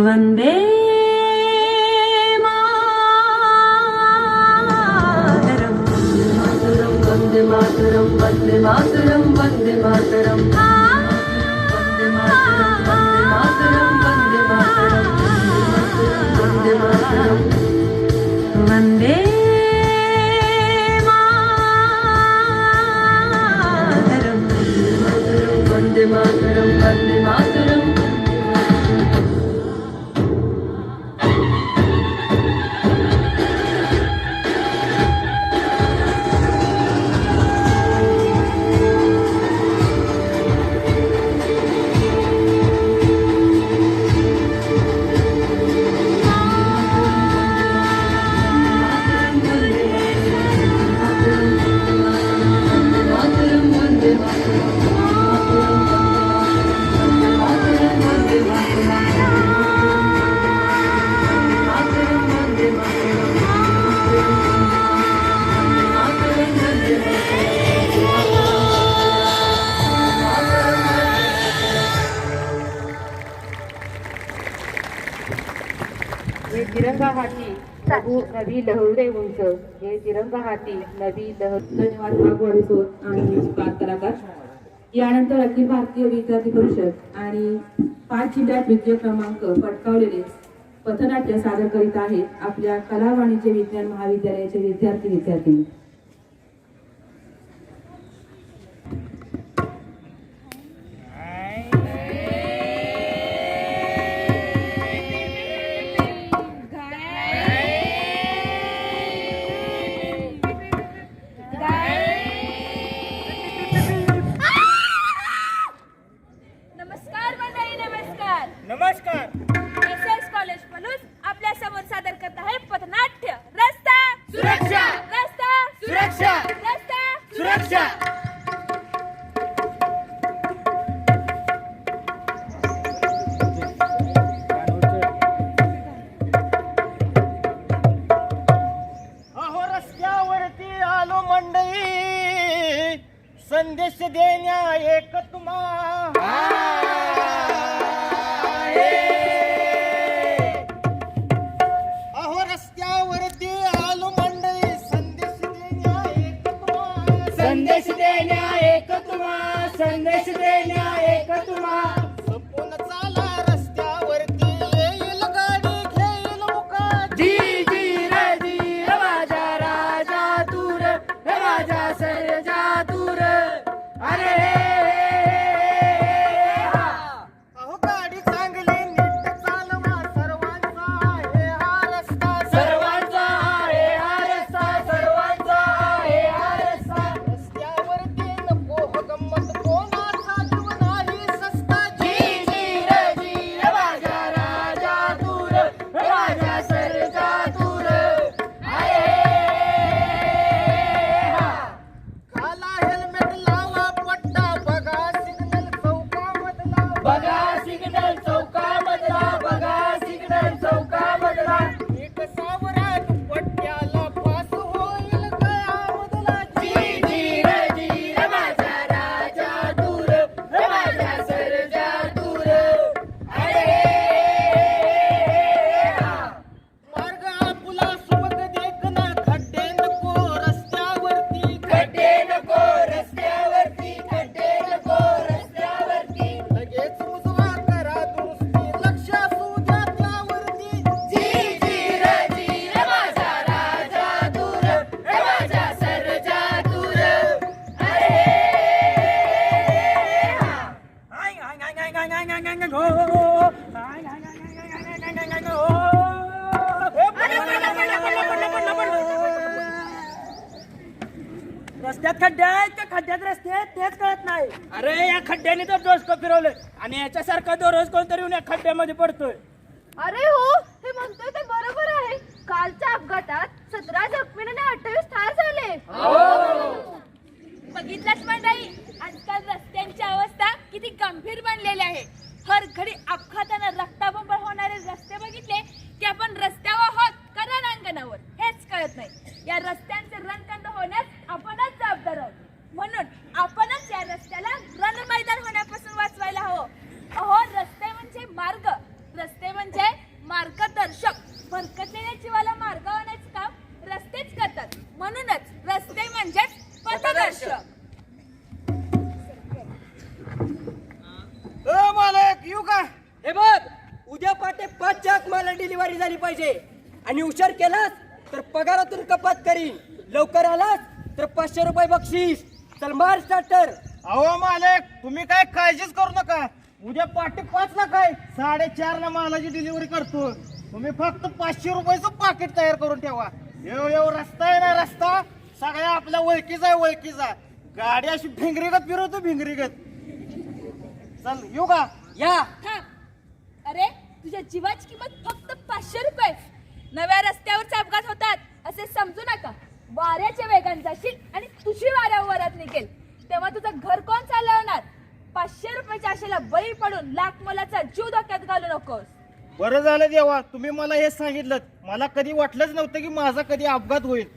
Speaker 9: वंदे मातरम वंदे मातरम वंदे मातरम वंदे मातरम वंदे मातरम वंदे मातरम वंदे मातरम वंदे मातरम वंदे मातरम वंदे मातरम
Speaker 11: हे तिरंगा हाती नवी लहरे उंच, हे तिरंगा हाती नवी लहर.
Speaker 9: धन्यवाद वाघवाडी सोड आणि पाच कलाकार. यानंतर अखिल भारतीय विद्यार्थी परिषद आणि 5 जिल्ह्यात द्वितीय क्रमांक पटकावलेले पथनाट्य सादर करीत आहेत आपल्या कला वाणिज्य विज्ञान महाविद्यालयाचे विद्यार्थी.
Speaker 12: नमस्कार मंडळी, नमस्कार. एसएस कॉलेज पलूस आपल्या समोर सादर करत आहे पथनाट्य रस्ता सुरक्षा, रस्ता सुरक्षा, रस्ता सुरक्षा.
Speaker 3: अहो रस्त्यावरती आलो मंडळी, संदेश देण्या एक तुम्हा. अहो रस्त्यावरती आलो मंडळी, संदेश देण्या एक तुम्हा. संदेश देण्या एक तुम्हा, संदेश देण्या एक तुम्हा. संपून चाला रस्त्यावरती, येईल गाडी घेईल मुका. जी जी रे जी रे माझा राजा तूर, हे माझा सर्जा तूर. अरे अहो गाडी चांगली नीट चालवा, सर्वांचा आहे हा रस्ता, सर्वांचा आहे हा रस्ता, सर्वांचा आहे हा रस्ता. रस्त्यावरती नको हो गंमत, कोणाचा जीव नाही सस्ता. जी जी रे माझा राजा तूर, हे माझा सर्जा तूर. खाला हेल्मेट लावा पट्टा, बघा सिग्नल चौकामधला, बघा सिग्नल चौकामधला, बघा सिग्नल चौकामधला. नीट सावरा दुपट्ट्याला, पास होईल गळ्यामधला. जी जी रे माझा राजा तूर, हे माझा सर्जा तूर. मार्ग आपुला सुबक देखना, खड्डे नको रस्त्यावरती, खड्डे नको रस्त्यावरती, खड्डे नको रस्त्यावरती. लगेच उजवा करा दुरुस्ती, लक्ष असू द्या त्यावरती. जी जी रे माझा राजा तूर, हे माझा सर्जा तूर.
Speaker 13: रस्त्यात खड्डे आहेत का खड्ड्यात रस्ते आहेत तेच कळत नाही. अरे या खड्ड्याने तर डोसकं फिरवलंय आणि याच्यासारखा दररोज कोणतरी येऊन या खड्ड्यामध्ये पडतोय.
Speaker 12: अरे हो, हे म्हणतोय ते बरोबर आहे. कालच्या अपघातात 17 जखमी आणि 28 ठार झाले. बघितलंच मंडळी, आजकाल रस्त्यांची अवस्था किती गंभीर बनलेली आहे. हर घडी अपघातानं रक्ताबंबाळ होणारे रस्ते बघितले की आपण रस्त्यावर आहोत का रणांगणावर हेच कळत नाही. या रस्त्यांचे रणकंद होण्यास आपणच जबाबदार आहोत. म्हणून आपणच या रस्त्याला रण मैदान होण्यापासून वाचवायला हवं. अहो, रस्ते म्हणजे मार्ग, रस्ते म्हणजे
Speaker 13: का? हे बघ, उद्या पहाटे 5च्या मला डिलिव्हरी झाली पाहिजे आणि उशीर केलास तर पगारातून कपात करीन. लवकर आलास तर 500 रुपये बक्षीस. चल मार स्टार्टर.
Speaker 14: अहो मालक, तुम्ही काय काळजीच करू नका. उद्या पहाटे 5 ला काय 4:30 ला मालाची डिलिव्हरी करतो. तुम्ही फक्त 500 रुपयाचं पाकिट तयार करून ठेवा. येऊ रस्ता आहे ना, रस्ता सगळ्या आपल्या ओळखीचा आहे, ओळखीचा. गाडी अशी भिंगरीगत फिरवतो, भिंगरीगत. चल येऊ का?
Speaker 13: या.
Speaker 12: थांब. अरे तुझ्या जीवाची किंमत फक्त 500 रुपये. नव्या रस्त्यावरचे अपघात होतात असे समजू नका. वाऱ्याच्या वेगाने जाशील आणि तुझी वाऱ्यावरात निघेल तेव्हा तुझं घर कोण चालवणार? 500 रुपयाच्या आशेला बळी पडून लाख मोलाचा जीव धोक्यात घालू नकोस.
Speaker 14: बरं झालं देवा, तुम्ही मला हे सांगितलं. मला कधी वाटलंच नव्हतं की माझा कधी अपघात होईल.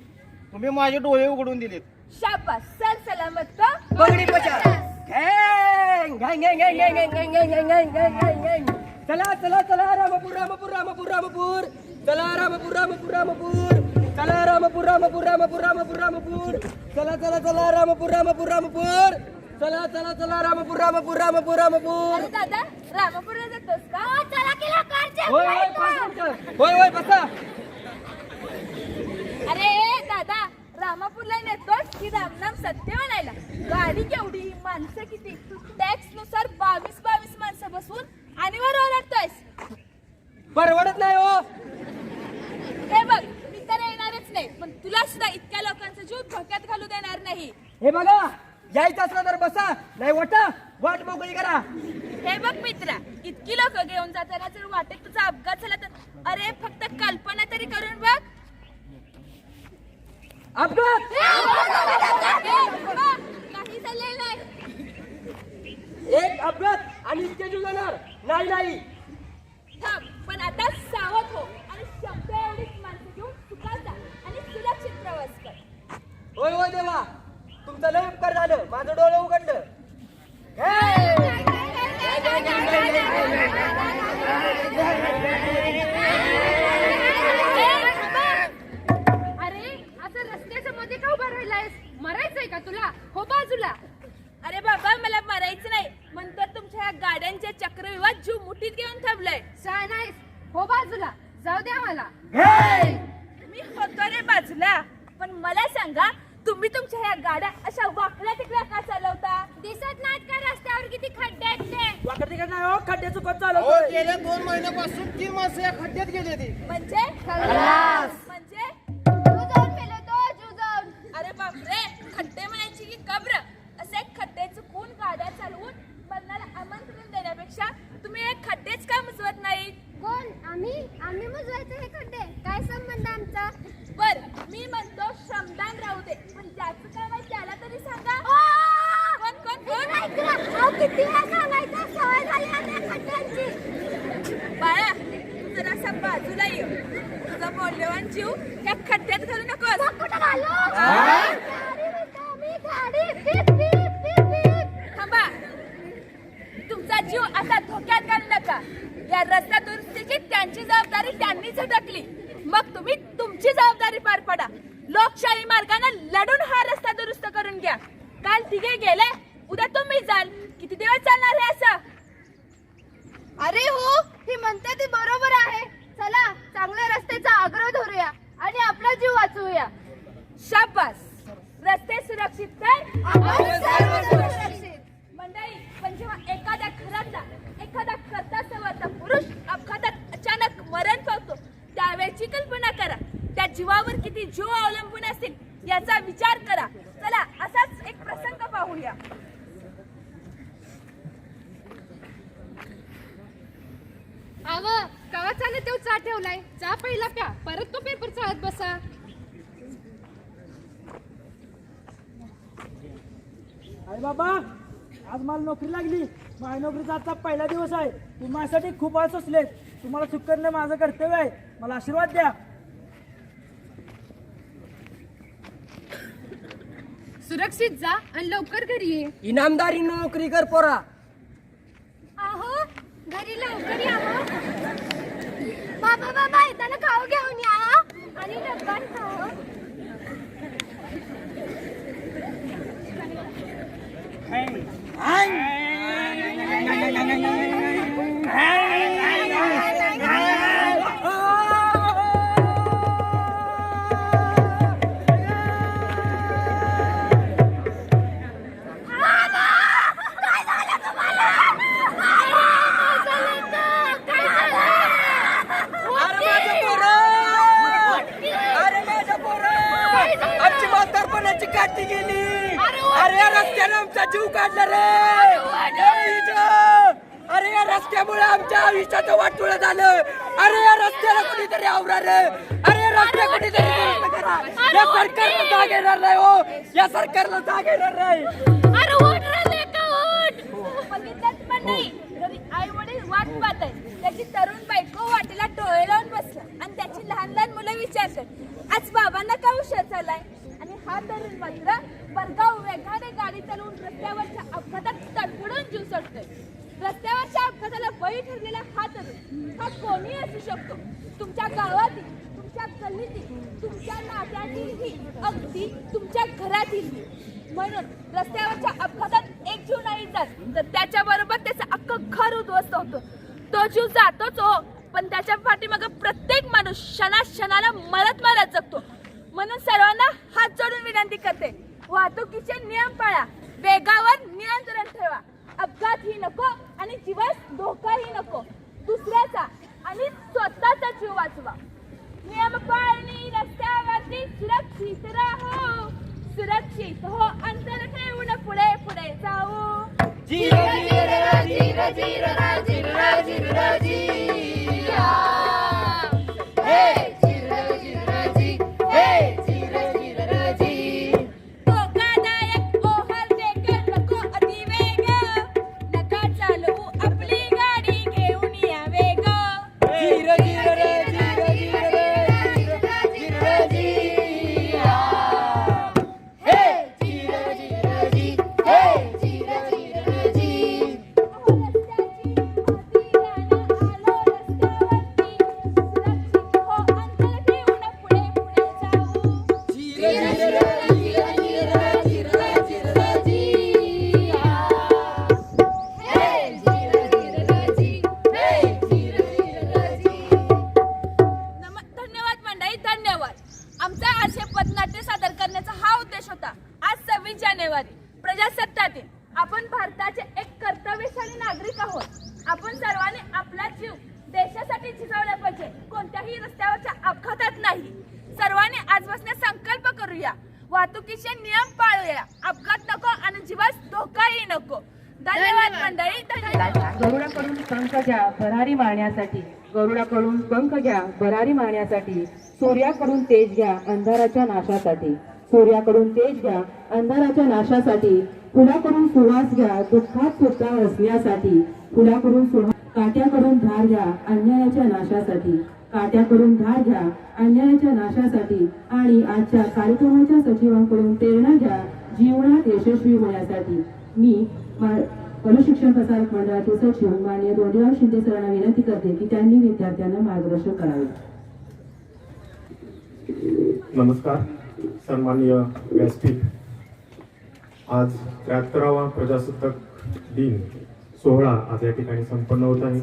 Speaker 14: तुम्ही माझे डोळे उघडून दिलेत.
Speaker 12: शाबास. सर सलामत का?
Speaker 13: पगडी पचास. गँग गँग गँग गँग गँग गँग गँग गँग गँग गँग गँग. चला चला चला रामपूर रामपूर रामपूर रामपूर. चला रामपूर रामपूर रामपूर. चला रामपूर रामपूर रामपूर रामपूर रामपूर. चला चला चला रामपूर रामपूर रामपूर. चला चला चला रामपूर रामपूर रामपूर रामपूर.
Speaker 12: अरे दादा, रामापूरला जातोस का? चला की लवकर.
Speaker 13: होय होय 5 मिनिटं. होय होय बसा.
Speaker 12: अरे दादा, रामापूरला नेतोस की रामनाम सत्य म्हणायला? गाडी केवढी, माणसं किती? टॅक्स नुसार 22 माणसं बसवून आणि वर ओरडतोयस.
Speaker 13: परवडत नाही हो.
Speaker 12: हे बघ, मी तर येणारच नाही, पण तुला सुद्धा इतक्या लोकांचा जीव धोक्यात घालू देणार नाही.
Speaker 13: हे बघा, यायचं असलं तर बसा, नाही वाटा वाट मोकळी करा.
Speaker 12: हे बघ मित्रा, इतकी लोक घेऊन जाताना जर वाटेत तुझा अपघात झाला तर अरे फक्त कल्पना तरी करून बघ.
Speaker 13: अपघात
Speaker 12: काही झालेलं नाही.
Speaker 13: एक अपघात आणि इतके जीव जाणार नाही. नाही
Speaker 12: थांब, पण आता सावध हो आणि शक्य एवढीच माणसं घेऊन सुखात जा आणि सुरक्षित प्रवास कर.
Speaker 13: होय होय देवा, तुमचं लय उपकार झालं. माझं डोळं उघडलं.
Speaker 12: अरे असं रस्त्याच्या मध्ये का उभा राहिलायस? मरायचंय का तुला? हो बाजूला. अरे बाबा, मला मरायचं नाही, म्हणतो तुमच्या ह्या गाड्यांचे चक्रविवाद जीव मुठीत घेऊन थांबलाय. नाहीस, हो बाजूला. जाऊ द्या मला. मी होतो रे बाजूला, पण मला सांगा, तुम्ही तुमच्या ह्या गाड्या अशा वाकड्या तिकड्या का चालवता? दिसत नाहीत का रस्त्यावर किती खड्डे आहेत ते?
Speaker 13: वाकड तिकड नाही हो, खड्डे चुकत
Speaker 14: अहो,
Speaker 13: चालवतोय.
Speaker 14: गेल्या 2 महिन्यापासून 3 माणसं या खड्ड्यात गेले ती.
Speaker 12: म्हणजे म्हणजे जीव जाऊन मेलो तो, जीव जाऊन. अरे बापरे, खड्डे म्हणायची की कब्र? असे खड्डे चुकून गाड्या चालवून मरणाला आमंत्रण देण्यापेक्षा तुम्ही हे खड्डेच का मुजवत नाही? कोण? आम्ही मुजवायचे हे खड्डे? काय संबंध आमचा? बर, मी म्हणतो श्रमदान राहू दे, पण ज्याचं काम आहे त्याला तरी सांगा. कोण कोण कोण? किती वेळा सांगायचं, सवय झाली आहे खड्ड्यांची. बाळा, तू जरासा बाजूला ये. तुझा मौल्यवान जीव त्या खड्ड्यात घालू नकोस. कुठं घालू? थांबा, तुमचा जीव आता धोक्यात घालू नका. या रस्ता दुरुस्तीची त्यांची जबाबदारी त्यांनी झटकली, मग तुम्ही तुमची जबाबदारी पार पडा. लोकशाही मार्गाने लढून हा रस्ता दुरुस्त करून घ्या. काल तिघे गेले, उद्या तुम्ही जाल. किती दिवस चालणार हे असं? अरे हो, ही म्हणते ती बरोबर आहे. चला, चांगल्या रस्त्याचा आग्रह धरूया आणि आपला जीव वाचवूया. शाबास. रस्ते सुरक्षित तर आपण सर्व सुरक्षित. मंडळी, पण जेव्हा एखाद्या घरातला एखादा करता सवरता पुरुष अपघातात अचानक मरण पावतो, त्यावेळची कल्पना करा. त्या जीवावर किती जीव अवलंबून असतील याचा विचार करा. चला, असाच एक प्रसंग पाहूया.
Speaker 15: कवा चालत तेव चहा ठेवलाय, चहा पहिला प्या, परत तो पेपर चालत बसा.
Speaker 13: अरे बाबा, आज मला नोकरी लागली. माझ्या नोकरीचा आजचा पहिला दिवस आहे. तुम्ही माझ्यासाठी खूप आज असले. तुम्हाला सुख करणं माझं कर्तव्य आहे. मला आशीर्वाद द्या.
Speaker 15: सुरक्षित जा आणि लवकर घरी ये.
Speaker 13: इनामदारी नोकरी कर पोरा.
Speaker 15: आहो, घरी लवकर या. बाबा येताना खाऊ घेऊन या आणि डब्बा खाऊ.
Speaker 13: जीव काढला रे. अरे या रस्त्यामुळे आमच्या आयुष्याचं वाटोळं झालं. अरे या रस्त्याला कुणीतरी आवरा रे. अरे रस्ते कुणीतरी दुरुस्त करा. या सरकारला जाग येणार नाही हो. या सरकारला जाग येणार नाही.
Speaker 12: अरे उठ रे लेका उठ. बघितलंच पण नाही घरी आई वडील वाट पाहत आहेत. त्याची तरुण बायको वाटेला डोळे लावून बसला आणि त्याची लहान लहान मुलं विचारतात आज बाबांना का उशीर झालाय. आणि हा तरुण मात्र बरगाव वेगाने गाडी चालवून रस्त्यावरच्या अपघातात तडफडून जीव सोडतोय. रस्त्यावरच्या अपघाताला बळी ठरलेला हा तरुण हा कोणी असू शकतो. तुमच्या गावातील, तुमच्या गल्लीतील, तुमच्या नात्यातीलही, अगदी तुमच्या घरातीलही. म्हणून रस्त्यावरच्या अपघातात एक जीव नाही जात तर त्याच्याबरोबर त्याचं अख्खं घर उद्ध्वस्त होतं. तो जीव जातोच हो, पण त्याच्या पाठीमागं प्रत्येक माणूस क्षणाला मरत जगतो. म्हणून सर्वांना हात जोडून विनंती करते, वाहतुकीचे नियम पाळा, वेगावर नियंत्रण ठेवा, अपघातही नको आणि जीवास धोकाही नको. दुसऱ्याचा आणि स्वतःचा जीव वाचवा. नियम पाळणी रस्त्यावरती सुरक्षित राहू, सुरक्षित हो, अंतर ठेवून पुढे पुढे जाऊ. धोकादायक ओहर देखील नको अतिवेग, नका चालवू आपली गाडी घेऊन या वेग. धन्यवाद मंडळी, धन्यवाद. आमचा आज हे पथनाट्य सादर करण्याचा हा उद्देश होता. आज 26 जानेवारी प्रजासत्ताक दिन. आपण भारताचे एक कर्तव्यशाली नागरिक आहोत. आपण सर्वांनी आपला जीव देशासाठी झिजवला पाहिजे, कोणत्याही रस्त्यावरच्या अपघातात नाही. सर्वांनी आजपासून संकल्प करूया, वाहतुकीचे नियम पाळूया, अपघात नको आणि जीवास धोकाही नको. धन्यवाद मंडळी, धन्यवाद.
Speaker 11: गरुडाकडून पंख घ्या भरारी मारण्यासाठी, गरुडाकडून पंख घ्या भरारी मारण्यासाठी, सूर्याकडून तेज घ्या अंधाराच्या नाशासाठी, सूर्याकडून तेज घ्या अंधाराच्या नाशासाठी, फुलाकडून सुवास घ्या दुःखात सुद्धा हसण्यासाठी, फुलाकडून सुवास, काट्याकडून धार घ्या अन्यायाच्या नाशासाठी, काट्याकडून धार घ्या अन्यायाच्या नाशासाठी. आणि आजच्या कार्यक्रमाच्या सचिवांकडून प्रेरणा घ्या जीवनात यशस्वी होण्यासाठी. मी पलू शिक्षण प्रसारक मंडळाचे सचिव माननीय दोंडीराव शिंदे सरांना विनंती करते की त्यांनी विद्यार्थ्यांना मार्गदर्शन करावे.
Speaker 8: नमस्कार सन्माननीय व्यासपीठ. आज 73वा प्रजासत्ताक दिन सोहळा आज या ठिकाणी संपन्न होत आहे.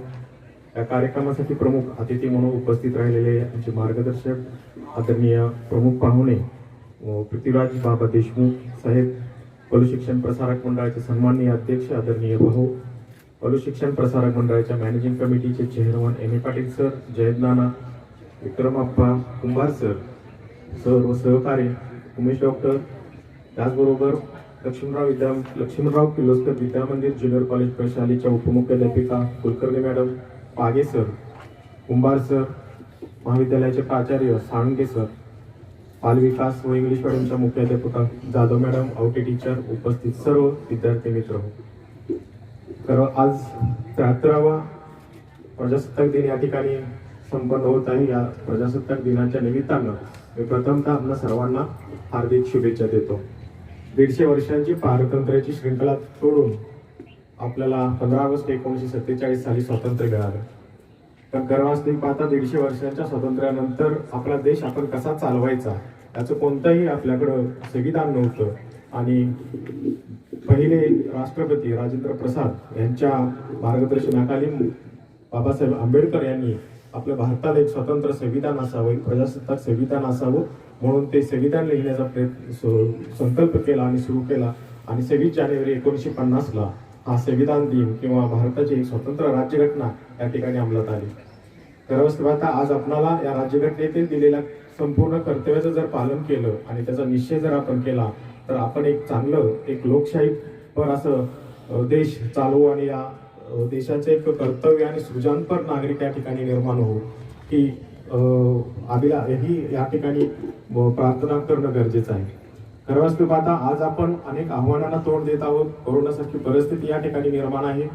Speaker 8: या कार्यक्रमासाठी प्रमुख अतिथी म्हणून उपस्थित राहिलेले आमचे मार्गदर्शक आदरणीय प्रमुख पाहुणे पृथ्वीराज बाबा देशमुख साहेब, पलू शिक्षण प्रसारक मंडळाचे सन्माननीय अध्यक्ष आदरणीय भाऊ, पलू शिक्षण प्रसारक मंडळाच्या मॅनेजिंग कमिटीचे chairman M A Patil sir, Jayad Nana, Vikramappa Kumbhar sir, सर्व सहकारी, उमेश डॉक्टर, त्याचबरोबर लक्ष्मणराव किर्लोस्कर विद्या मंदिर ज्युनियर कॉलेज प्रशालेच्या उपमुख्याध्यापिका कुलकर्णी मॅडम, पागे सर, कुंभार सर, महाविद्यालयाचे प्राचार्य साळुंके सर, बालविकास व इंग्लिश मीडियमच्या मुख्याध्यापिका जाधव मॅडम, आवटे टीचर, उपस्थित सर्व विद्यार्थी मित्र. तर आज 73वा प्रजासत्ताक दिन या ठिकाणी संपन्न होत आहे. या प्रजासत्ताक दिनाच्या निमित्तानं मी प्रथमतः आपल्या सर्वांना हार्दिक शुभेच्छा देतो. 150 वर्षांची पारतंत्र्याची श्रृंखला तोडून आपल्याला 15 ऑगस्ट 1947 साली स्वातंत्र्य मिळालं. तर गर्वास्तविक पाहता 150 वर्षांच्या स्वातंत्र्यानंतर आपला देश आपण कसा चालवायचा याचं कोणतंही आपल्याकडं संविधान नव्हतं. आणि पहिले राष्ट्रपती राजेंद्र प्रसाद यांच्या मार्गदर्शनाखाली बाबासाहेब आंबेडकर यांनी आपल्या भारताला एक स्वतंत्र संविधान असावं, एक प्रजासत्ताक संविधान असावं म्हणून ते संविधान लिहिण्याचा संकल्प केला आणि सुरू केला. आणि 26 जानेवारी 1950ला हा संविधान दिन किंवा भारताची एक स्वतंत्र राज्यघटना या ठिकाणी अंमलात आली. तर पाहता आज आपणाला या राज्यघटनेतील दिलेल्या संपूर्ण कर्तव्याचं जर पालन केलं आणि त्याचा निश्चय जर आपण केला तर आपण एक चांगलं एक लोकशाही पर असं देश चालवू आणि या देशाचे एक कर्तव्य आणि सृजनपर नागरिक या ठिकाणी निर्माण होऊ ही ही या ठिकाणी प्रार्थना करणं गरजेचं आहे. खरं वास्तव पाहता आज आपण अनेक आव्हानांना तोंड देत आहोत. कोरोनासारखी परिस्थिती या ठिकाणी निर्माण आहे,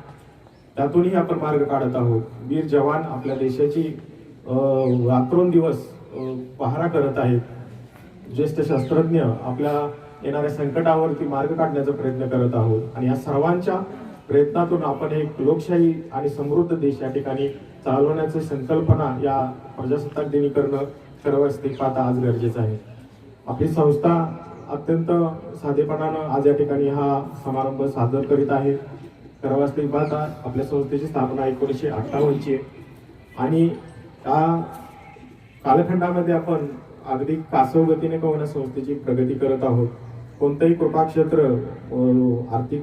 Speaker 8: त्यातूनही आपण मार्ग काढत आहोत. वीर जवान आपल्या देशाची रात्रोंदिवस पहारा करत आहेत. ज्येष्ठ शास्त्रज्ञ आपल्या येणाऱ्या संकटावरती मार्ग काढण्याचा प्रयत्न करत आहोत आणि या सर्वांच्या प्रयत्नातून आपण एक लोकशाही आणि समृद्ध देश या ठिकाणी चालवण्याची संकल्पना या प्रजासत्ताक दिनी करणं खरं वास्तविक पाहता आज गरजेचं आहे. आपली संस्था अत्यंत साधेपणानं आज या ठिकाणी हा समारंभ सादर करीत आहे. खरं वास्तविक पाहता आपल्या संस्थेची स्थापना 1958ची आहे आणि त्या कालखंडामध्ये आपण अगदी कासवगतीने का होईना संस्थेची प्रगती करत आहोत. कोणतंही कृपाक्षेत्र आर्थिक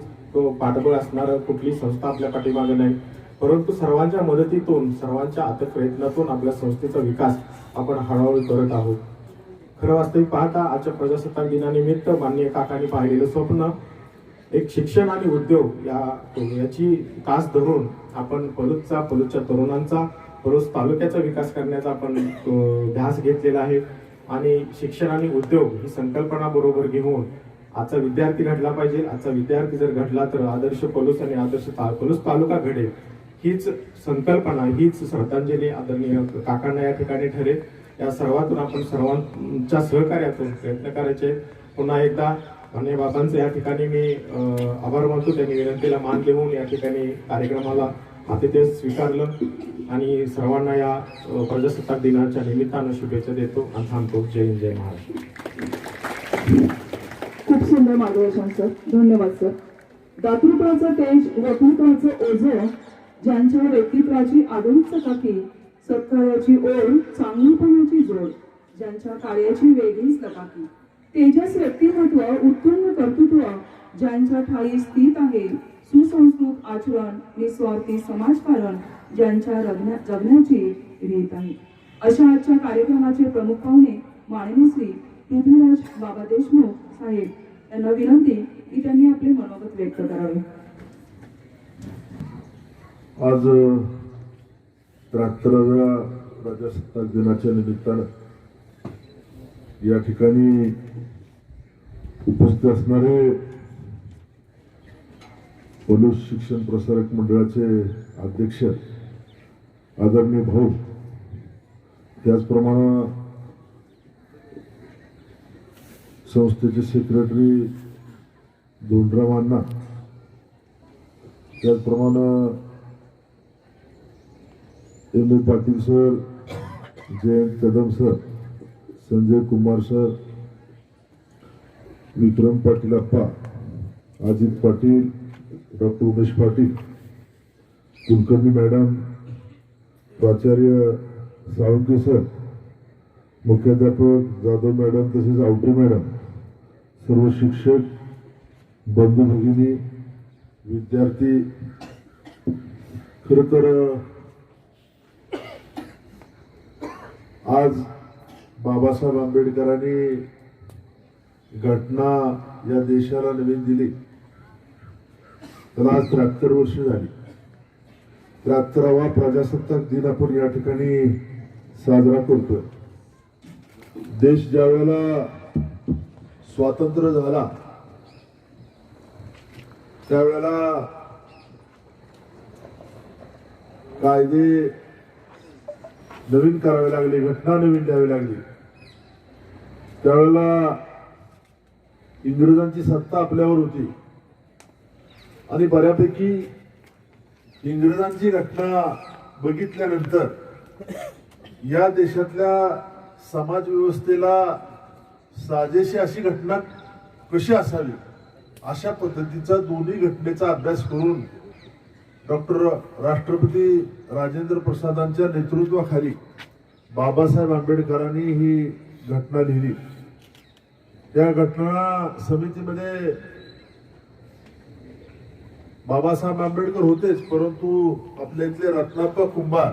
Speaker 8: पाठबळ असणारं कुठली संस्था आपल्या पाठीमागे नाही, परंतु सर्वांच्या मदतीतून सर्वांच्या अथक प्रयत्नातून आपल्या संस्थेचा विकास आपण हळूहळू करत आहोत. खरं वास्तविक पाहता आजच्या प्रजासत्ताक दिनानिमित्त माननीय काकांनी पाहिलेलं स्वप्न एक शिक्षण आणि उद्योग याची कास धरून आपण पलूसच्या तरुणांचा पलूस तालुक्याचा विकास करण्याचा आपण ध्यास घेतलेला आहे आणि शिक्षण आणि उद्योग ही संकल्पना बरोबर घेऊन आजचा विद्यार्थी घडला पाहिजे. आजचा विद्यार्थी जर घडला तर आदर्श पलूस आणि आदर्श पलूस तालुका घडेल हीच संकल्पना, हीच श्रद्धांजली आदरणीय काकांना या ठिकाणी ठरेल. या सर्वातून आपण सर्वांच्या सहकार्यातून प्रयत्न करायचे. पुन्हा एकदा मान्य बाबांचं या ठिकाणी मी आभार मानतो. त्यांनी विनंतीला मान देऊन या ठिकाणी कार्यक्रमाला आतिथ्य स्वीकारलं आणि सर्वांना या प्रजासत्ताक दिनाच्या निमित्तानं शुभेच्छा देतो आणि थांबतो. जय हिंद, जय महाराष्ट्र.
Speaker 7: खूप सुंदर मार्गदर्शन सर, धन्यवाद सर. दातृत्वाचं तेज, वक्तृत्वाचं ओझं, ज्यांच्या व्यक्तित्वाची आधुनिक चकाकी, सत्कार्याची ओढ, चांगलीपणाची जोड, ज्यांच्या कार्याची वेगळीच चकाकी, तेजस व्यक्तिमत्व, उत्तुंग कर्तृत्व, ज्यांच्या ठाई स्थित आहे सुसंस्कृत आचरण, निस्वार्थी समाजकारण, ज्यांच्या जगण्याची रीत आहे. अशा आजच्या कार्यक्रमाचे प्रमुख पाहुणे माननीय श्री पृथ्वीराज बाबा देशमुख साहेब यांना विनंती की त्यांनी आपले मनोगत व्यक्त करावे.
Speaker 16: आज 73व्या प्रजासत्ताक दिनाच्या निमित्तानं या ठिकाणी उपस्थित असणारे पलूस शिक्षण प्रसारक मंडळाचे अध्यक्ष आदरणीय भाऊ, त्याचप्रमाणे संस्थेचे सेक्रेटरी धोंडराव अण्णा, त्याचप्रमाणे M A Patil sir, Jayant Kadam sir, Sanjay Kumar sir, Vikram Patil Appa, Ajit Patil, doctor Umesh Patil, Kulkarni madam, प्राचार्य साळुंके सर, मुख्याध्यापक जाधव मॅडम, तसेच आवटे मॅडम, सर्व शिक्षक बंधू भगिनी, विद्यार्थी, खरं तर आज बाबासाहेब आंबेडकरांनी घटना या देशाला नवीन दिली तर आज 73 वर्ष झाली. 73वा प्रजासत्ताक दिन आपण या ठिकाणी साजरा करतोय. देश ज्या वेळेला स्वातंत्र्य झाला त्यावेळेला कायदे नवीन करावे लागले, घटना नवीन द्यावी लागली. त्यावेळेला इंग्रजांची सत्ता आपल्यावर होती आणि बऱ्यापैकी इंग्रजांची घटना बघितल्यानंतर या देशातल्या समाज व्यवस्थेला साजेशी अशी घटना कशी असावी अशा पद्धतीचा दोन्ही घटनेचा अभ्यास करून डॉक्टर राष्ट्रपती राजेंद्र प्रसादांच्या नेतृत्वाखाली बाबासाहेब आंबेडकरांनी ही घटना लिहिली. त्या घटना समितीमध्ये बाबासाहेब आंबेडकर होतेच, परंतु आपल्या इथले रत्नाप्पा कुंभार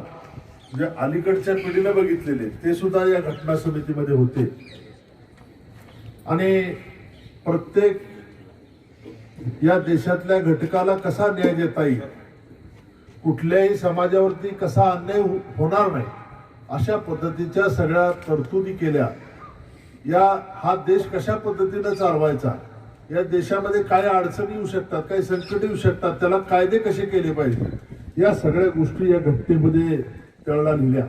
Speaker 16: जे अलीकडच्या पिढीला बघितलेले ते सुद्धा या घटना समितीमध्ये होते आणि प्रत्येक या देशातल्या घटकाला कसा न्याय देता येईल, कुठल्याही समाजावरती कसा अन्याय होणार नाही, अशा पद्धतीच्या सगळ्या तरतुदी केल्या. हा देश कशा पद्धतीने चालवायचा, या देशामध्ये काय अडचणी येऊ शकतात, काय संकट येऊ शकतात, त्याला कायदे कसे केले पाहिजे, या सगळ्या गोष्टी या घटनेमध्ये त्याला लिहिल्या.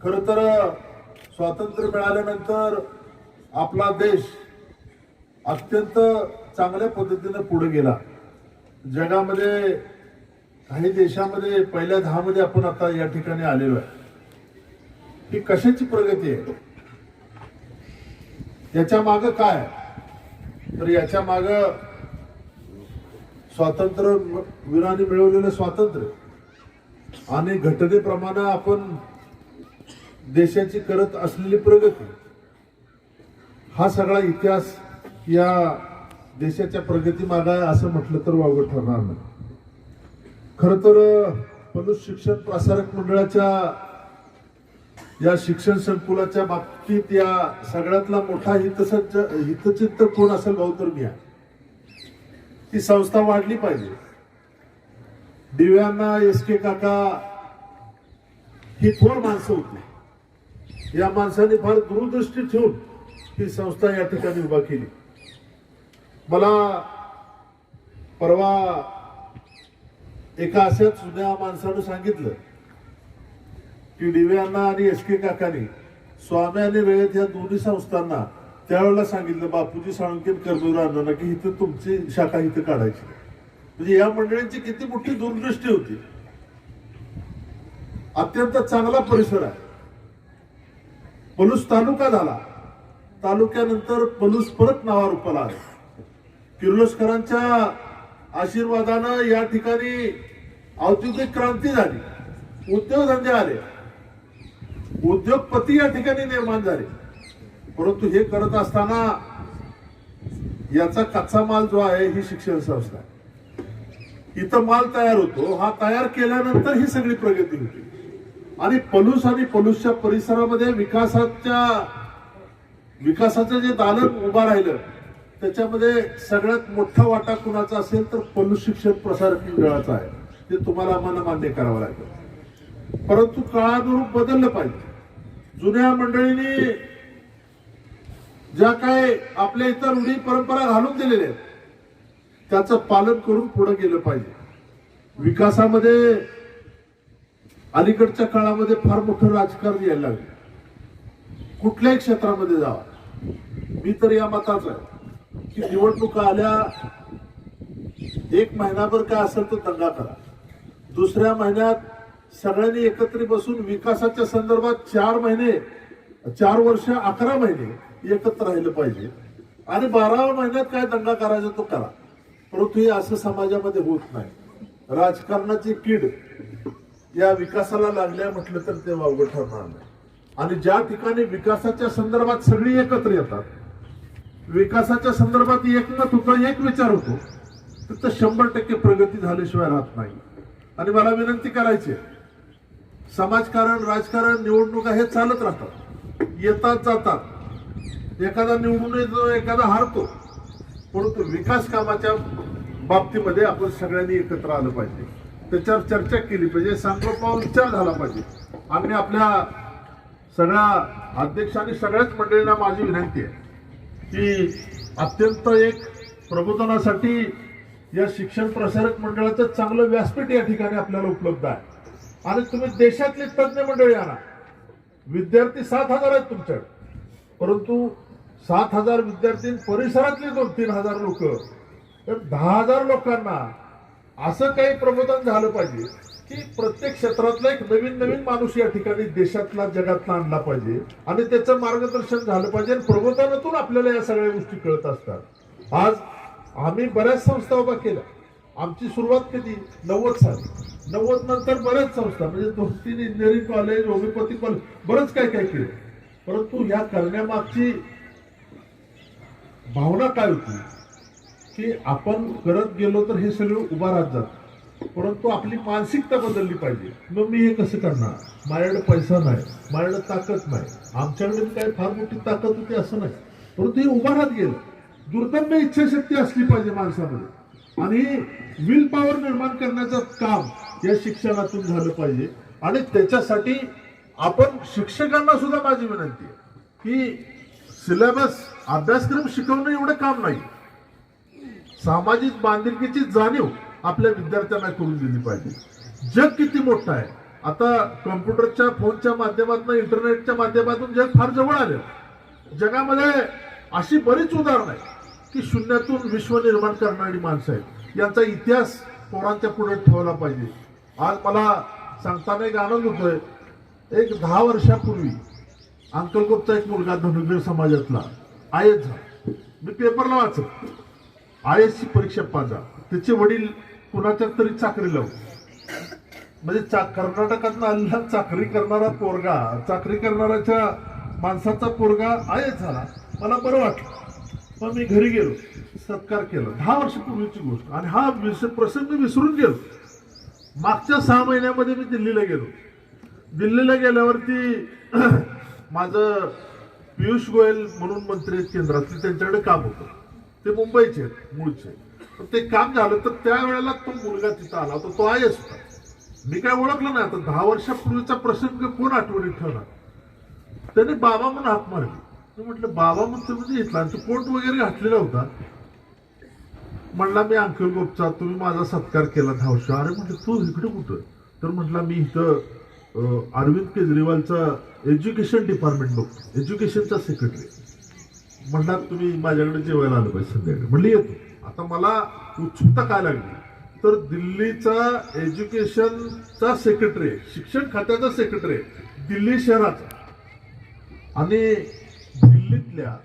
Speaker 16: खर तर स्वातंत्र्य मिळाल्यानंतर आपला देश अत्यंत चांगल्या पद्धतीने पुढे गेला. जगामध्ये काही देशामध्ये पहिल्या 10 मध्ये आपण आता या ठिकाणी आलेलो आहे. ही कशाची प्रगती आहे, याच्या माग काय, तर याच्या माग स्वातंत्र्य वीरांनी मिळवलेलं स्वातंत्र्य आणि घटनेप्रमाणे आपण देशाची करत असलेली प्रगती, हा सगळा इतिहास या देशाच्या प्रगती मागे आहे असं म्हटलं तर वावगं ठरणार नाही. खर तर पलूस शिक्षण प्रसारक मंडळाच्या या शिक्षण संकुलाच्या बाबतीत या सगळ्यातला मोठा हितचिंतक कोण असेल भाऊ तर मी आहे. ती संस्था वाढली पाहिजे. दिव्यांना एस.के. काका ही थोर माणसं होती. या माणसाने फार दूरदृष्टी ठेवून ही संस्था या ठिकाणी उभा केली. मला परवा एका अशाच जुन्या माणसानं सांगितलं की दिव्यांना आणि एस.के. काकांनी स्वामी आणि रयत या दोन्ही संस्थांना त्यावेळेला सांगितलं, बापूजी साळुंखे कर्मवीर अण्णांना, की इथं तुमची शाखा इथं काढायची. म्हणजे या मंडळींची किती मोठी दूरदृष्टी होती. अत्यंत चांगला परिसर आहे. पलूस तालुका झाला, तालुक्यानंतर पलूस परत नावारूपाला आले. किर्लोस्करांच्या आशीर्वादानं या ठिकाणी औद्योगिक क्रांती झाली, उद्योगधंदे आले, उद्योगपती या ठिकाणी निर्माण झाले. परंतु हे करत असताना याचा कच्चा माल जो आहे ही शिक्षण संस्था आहे. इथं माल तयार होतो, हा तयार केल्यानंतर ही सगळी प्रगती होती. आणि पलूस आणि पलूसच्या परिसरामध्ये विकासाचं जे दालन उभा राहिलं त्याच्यामध्ये सगळ्यात मोठा वाटा कुणाचा असेल तर पलूस शिक्षण प्रसारक मंडळाचा आहे. ते तुम्हाला आम्हाला मान्य करावं लागेल. परंतु काळानुरूप बदललं पाहिजे. जुन्या मंडळींनी ज्या काय आपल्या इतर रूढी परंपरा घालून दिलेल्या आहेत त्याचं पालन करून पुढे गेलं पाहिजे. विकासामध्ये अलीकडच्या काळामध्ये फार मोठं राजकारण यायला लागलं. कुठल्याही क्षेत्रामध्ये जावा, मी तर या मताचा आहे की निवडणुका आल्या, 1 महिनाभर काय असेल तर दंगा करा, दुसऱ्या महिन्यात सगळ्यांनी एकत्रित बसून विकासाच्या संदर्भात 4 वर्ष 11 महिने एकत्र राहिलं पाहिजे. आणि 12व्या महिन्यात काय दंगा करायचा तो करा. परंतु हे असं समाजामध्ये होत नाही. राजकारणाची कीड या विकासाला लागल्या म्हटलं तर ते वावगं ठरणार नाही. आणि ज्या ठिकाणी विकासाच्या संदर्भात सगळी एकत्र येतात, विकासाच्या संदर्भात एकमत होतं, एक विचार होतो, तिथं 100% प्रगती झाल्याशिवाय राहत नाही. आणि मला विनंती करायची, समाजकारण, राजकारण, निवडणुका हे चालत राहतात, येतात जातात, एखादा निवडून येतो, एखादा हारतो. परंतु विकास कामाच्या बाबतीमध्ये आपण सगळ्यांनी एकत्र आलं पाहिजे, त्याच्यावर चर्चा केली पाहिजे, सांगोपांग विचार झाला पाहिजे. आम्ही आपल्या सगळ्या अध्यक्षांनी सगळ्याच मंडळींना माझी विनंती आहे की अत्यंत एक प्रबोधनासाठी या शिक्षण प्रसारक मंडळाचं चांगलं व्यासपीठ या ठिकाणी आपल्याला उपलब्ध आहे. आणि तुम्ही देशातली तज्ञ मंडळी आणा. विद्यार्थी 7,000 आहेत तुमच्याकडे, परंतु 7,000 विद्यार्थी परिसरातले 2-3 हजार लोक, तर 10,000 लोकांना असं काही प्रबोधन झालं पाहिजे की प्रत्येक क्षेत्रातला एक नवीन माणूस या ठिकाणी देशातला जगातला आणला पाहिजे आणि त्याचं मार्गदर्शन झालं पाहिजे. प्रबोधनातून आपल्याला या सगळ्या गोष्टी कळत असतात. आज आम्ही बऱ्याच संस्था उभा केल्या. आमची सुरुवात कधी 90 साली, 90 नंतर बऱ्याच संस्था म्हणजे 2-3 इंजिनिअरिंग कॉलेज, होमिओपॅथी कॉलेज, बरंच काय केलं. परंतु ह्या करण्यामागची भावना काय होती की आपण करत गेलो तर हे सगळं उभा राहत जात. परंतु आपली मानसिकता बदलली पाहिजे. मग मी हे कसं करणार, माझ्याकडे पैसा नाही, माझ्याकडे ताकद नाही, आमच्याकडे काय फार मोठी ताकद होती असं नाही, परंतु हे उभा राहत दुर्दम्य इच्छाशक्ती असली पाहिजे माणसामध्ये आणि विल पॉवर निर्माण करण्याचं काम या शिक्षणातून झालं पाहिजे. आणि त्याच्यासाठी आपण शिक्षकांना सुद्धा माझी विनंती आहे की सिलेबस अभ्यासक्रम शिकवणं एवढं काम नाही, सामाजिक बांधिलकीची जाणीव आपल्या विद्यार्थ्यांना करून दिली पाहिजे. जग किती मोठं आहे, आता कॉम्प्युटरच्या फोनच्या माध्यमातून इंटरनेटच्या माध्यमातून जग फार जवळ आलं. जगामध्ये अशी बरीच उदाहरणं आहेत की शून्यातून विश्व निर्माण करणारी माणसं आहेत. यांचा इतिहास पोरांच्या पुढे ठेवला पाहिजे. आज मला सांगताना एक आनंद होतोय, एक 10 वर्षापूर्वी अंकलकोटचा एक मुलगा धनुर्धर समाजातला IAS झाला. मी पेपरला वाचत IAS ची परीक्षा पास झाला. त्याचे वडील कुणाच्या तरी चाकरी लावून, म्हणजे कर्नाटकात आलेला चाकरी करणारा पोरगा, चाकरी करणाऱ्याच्या माणसाचा पोरगा IAS झाला. मला बरं वाटलं. पण मी घरी गेलो, सत्कार केला. 10 वर्षापूर्वीची गोष्ट आणि हा प्रसंग मी विसरून गेलो. मागच्या 6 महिन्यामध्ये मी दिल्लीला गेलो. दिल्लीला गेल्यावरती माझं पियुष गोयल म्हणून मंत्री आहेत केंद्रातले, त्यांच्याकडे काम होतं. ते मुंबईचे आहेत मूळचे. पण ते काम झालं तर त्यावेळेला तो मुलगा तिथं आला होता, तो IAS होता. मी काय ओळखलं नाही. आता 10 वर्षापूर्वीचा प्रसंग कोण आठवणीत ठेवणार. त्याने बाबा म्हणून हाक मारली. मी म्हटलं बाबा म्हणतो म्हणजे इथला, आणि तो कोट वगैरे घातलेला होता. म्हणला मी अंकलकोटचा, तुम्ही माझा सत्कार केला 10 वर्ष. अरे म्हटलं तू इकडे कुठं, तर म्हटला मी इथं अरविंद केजरीवालचा एज्युकेशन डिपार्टमेंट बघतो, एज्युकेशनचा सेक्रेटरी. म्हणला तुम्ही माझ्याकडे जेवायला आलं पाहिजे संध्याकाळी. म्हणले येतो. आता मला उत्सुकता काय लागली, तर दिल्लीचा एज्युकेशनचा सेक्रेटरी, शिक्षण खात्याचा सेक्रेटरी दिल्ली शहराचा, आणि दिल्लीतल्या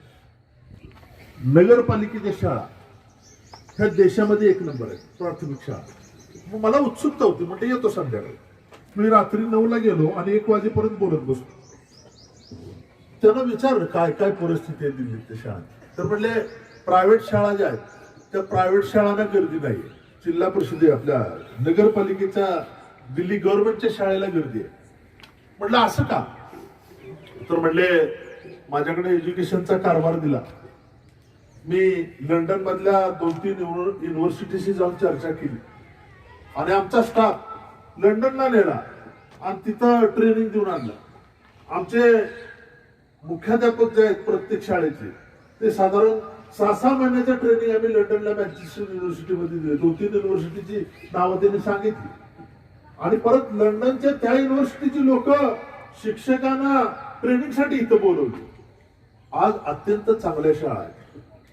Speaker 16: नगरपालिकेच्या शाळा ह्या देशामध्ये 1 नंबर आहे प्राथमिक शाळा. मग मला उत्सुकता होती, म्हणजे येतो संध्याकाळी. मी रात्री 9ला गेलो आणि 1 वाजेपर्यंत बोलत बसलो. त्यानं विचारलं काय काय परिस्थिती आहे दिल्लीतल्या शाळा. तर म्हणले प्रायव्हेट शाळा ज्या आहेत त्या प्रायव्हेट शाळांना गर्दी नाही, जिल्हा परिषदे आपल्या नगरपालिकेच्या दिल्ली गव्हर्नमेंटच्या शाळेला गर्दी आहे. म्हटलं असं का, तर म्हणले माझ्याकडे एज्युकेशनचा कारभार दिला. मी लंडन मधल्या 2-3 युनिव्हर्सिटीशी जाऊन चर्चा केली आणि आमचा स्टाफ लंडनला नेला आणि तिथं ट्रेनिंग देऊन आणलं. आमचे मुख्याध्यापक जे आहेत प्रत्येक शाळेचे, ते साधारण 6-6 महिन्याचं ट्रेनिंग आम्ही लंडनला मॅनचेस्टर युनिव्हर्सिटीमध्ये दिले. 2-3 युनिव्हर्सिटीची नावं त्यांनी सांगितली. आणि परत लंडनच्या त्या युनिव्हर्सिटीची लोक शिक्षकांना ट्रेनिंगसाठी इथं बोलवली. आज अत्यंत चांगल्या शाळा आहेत.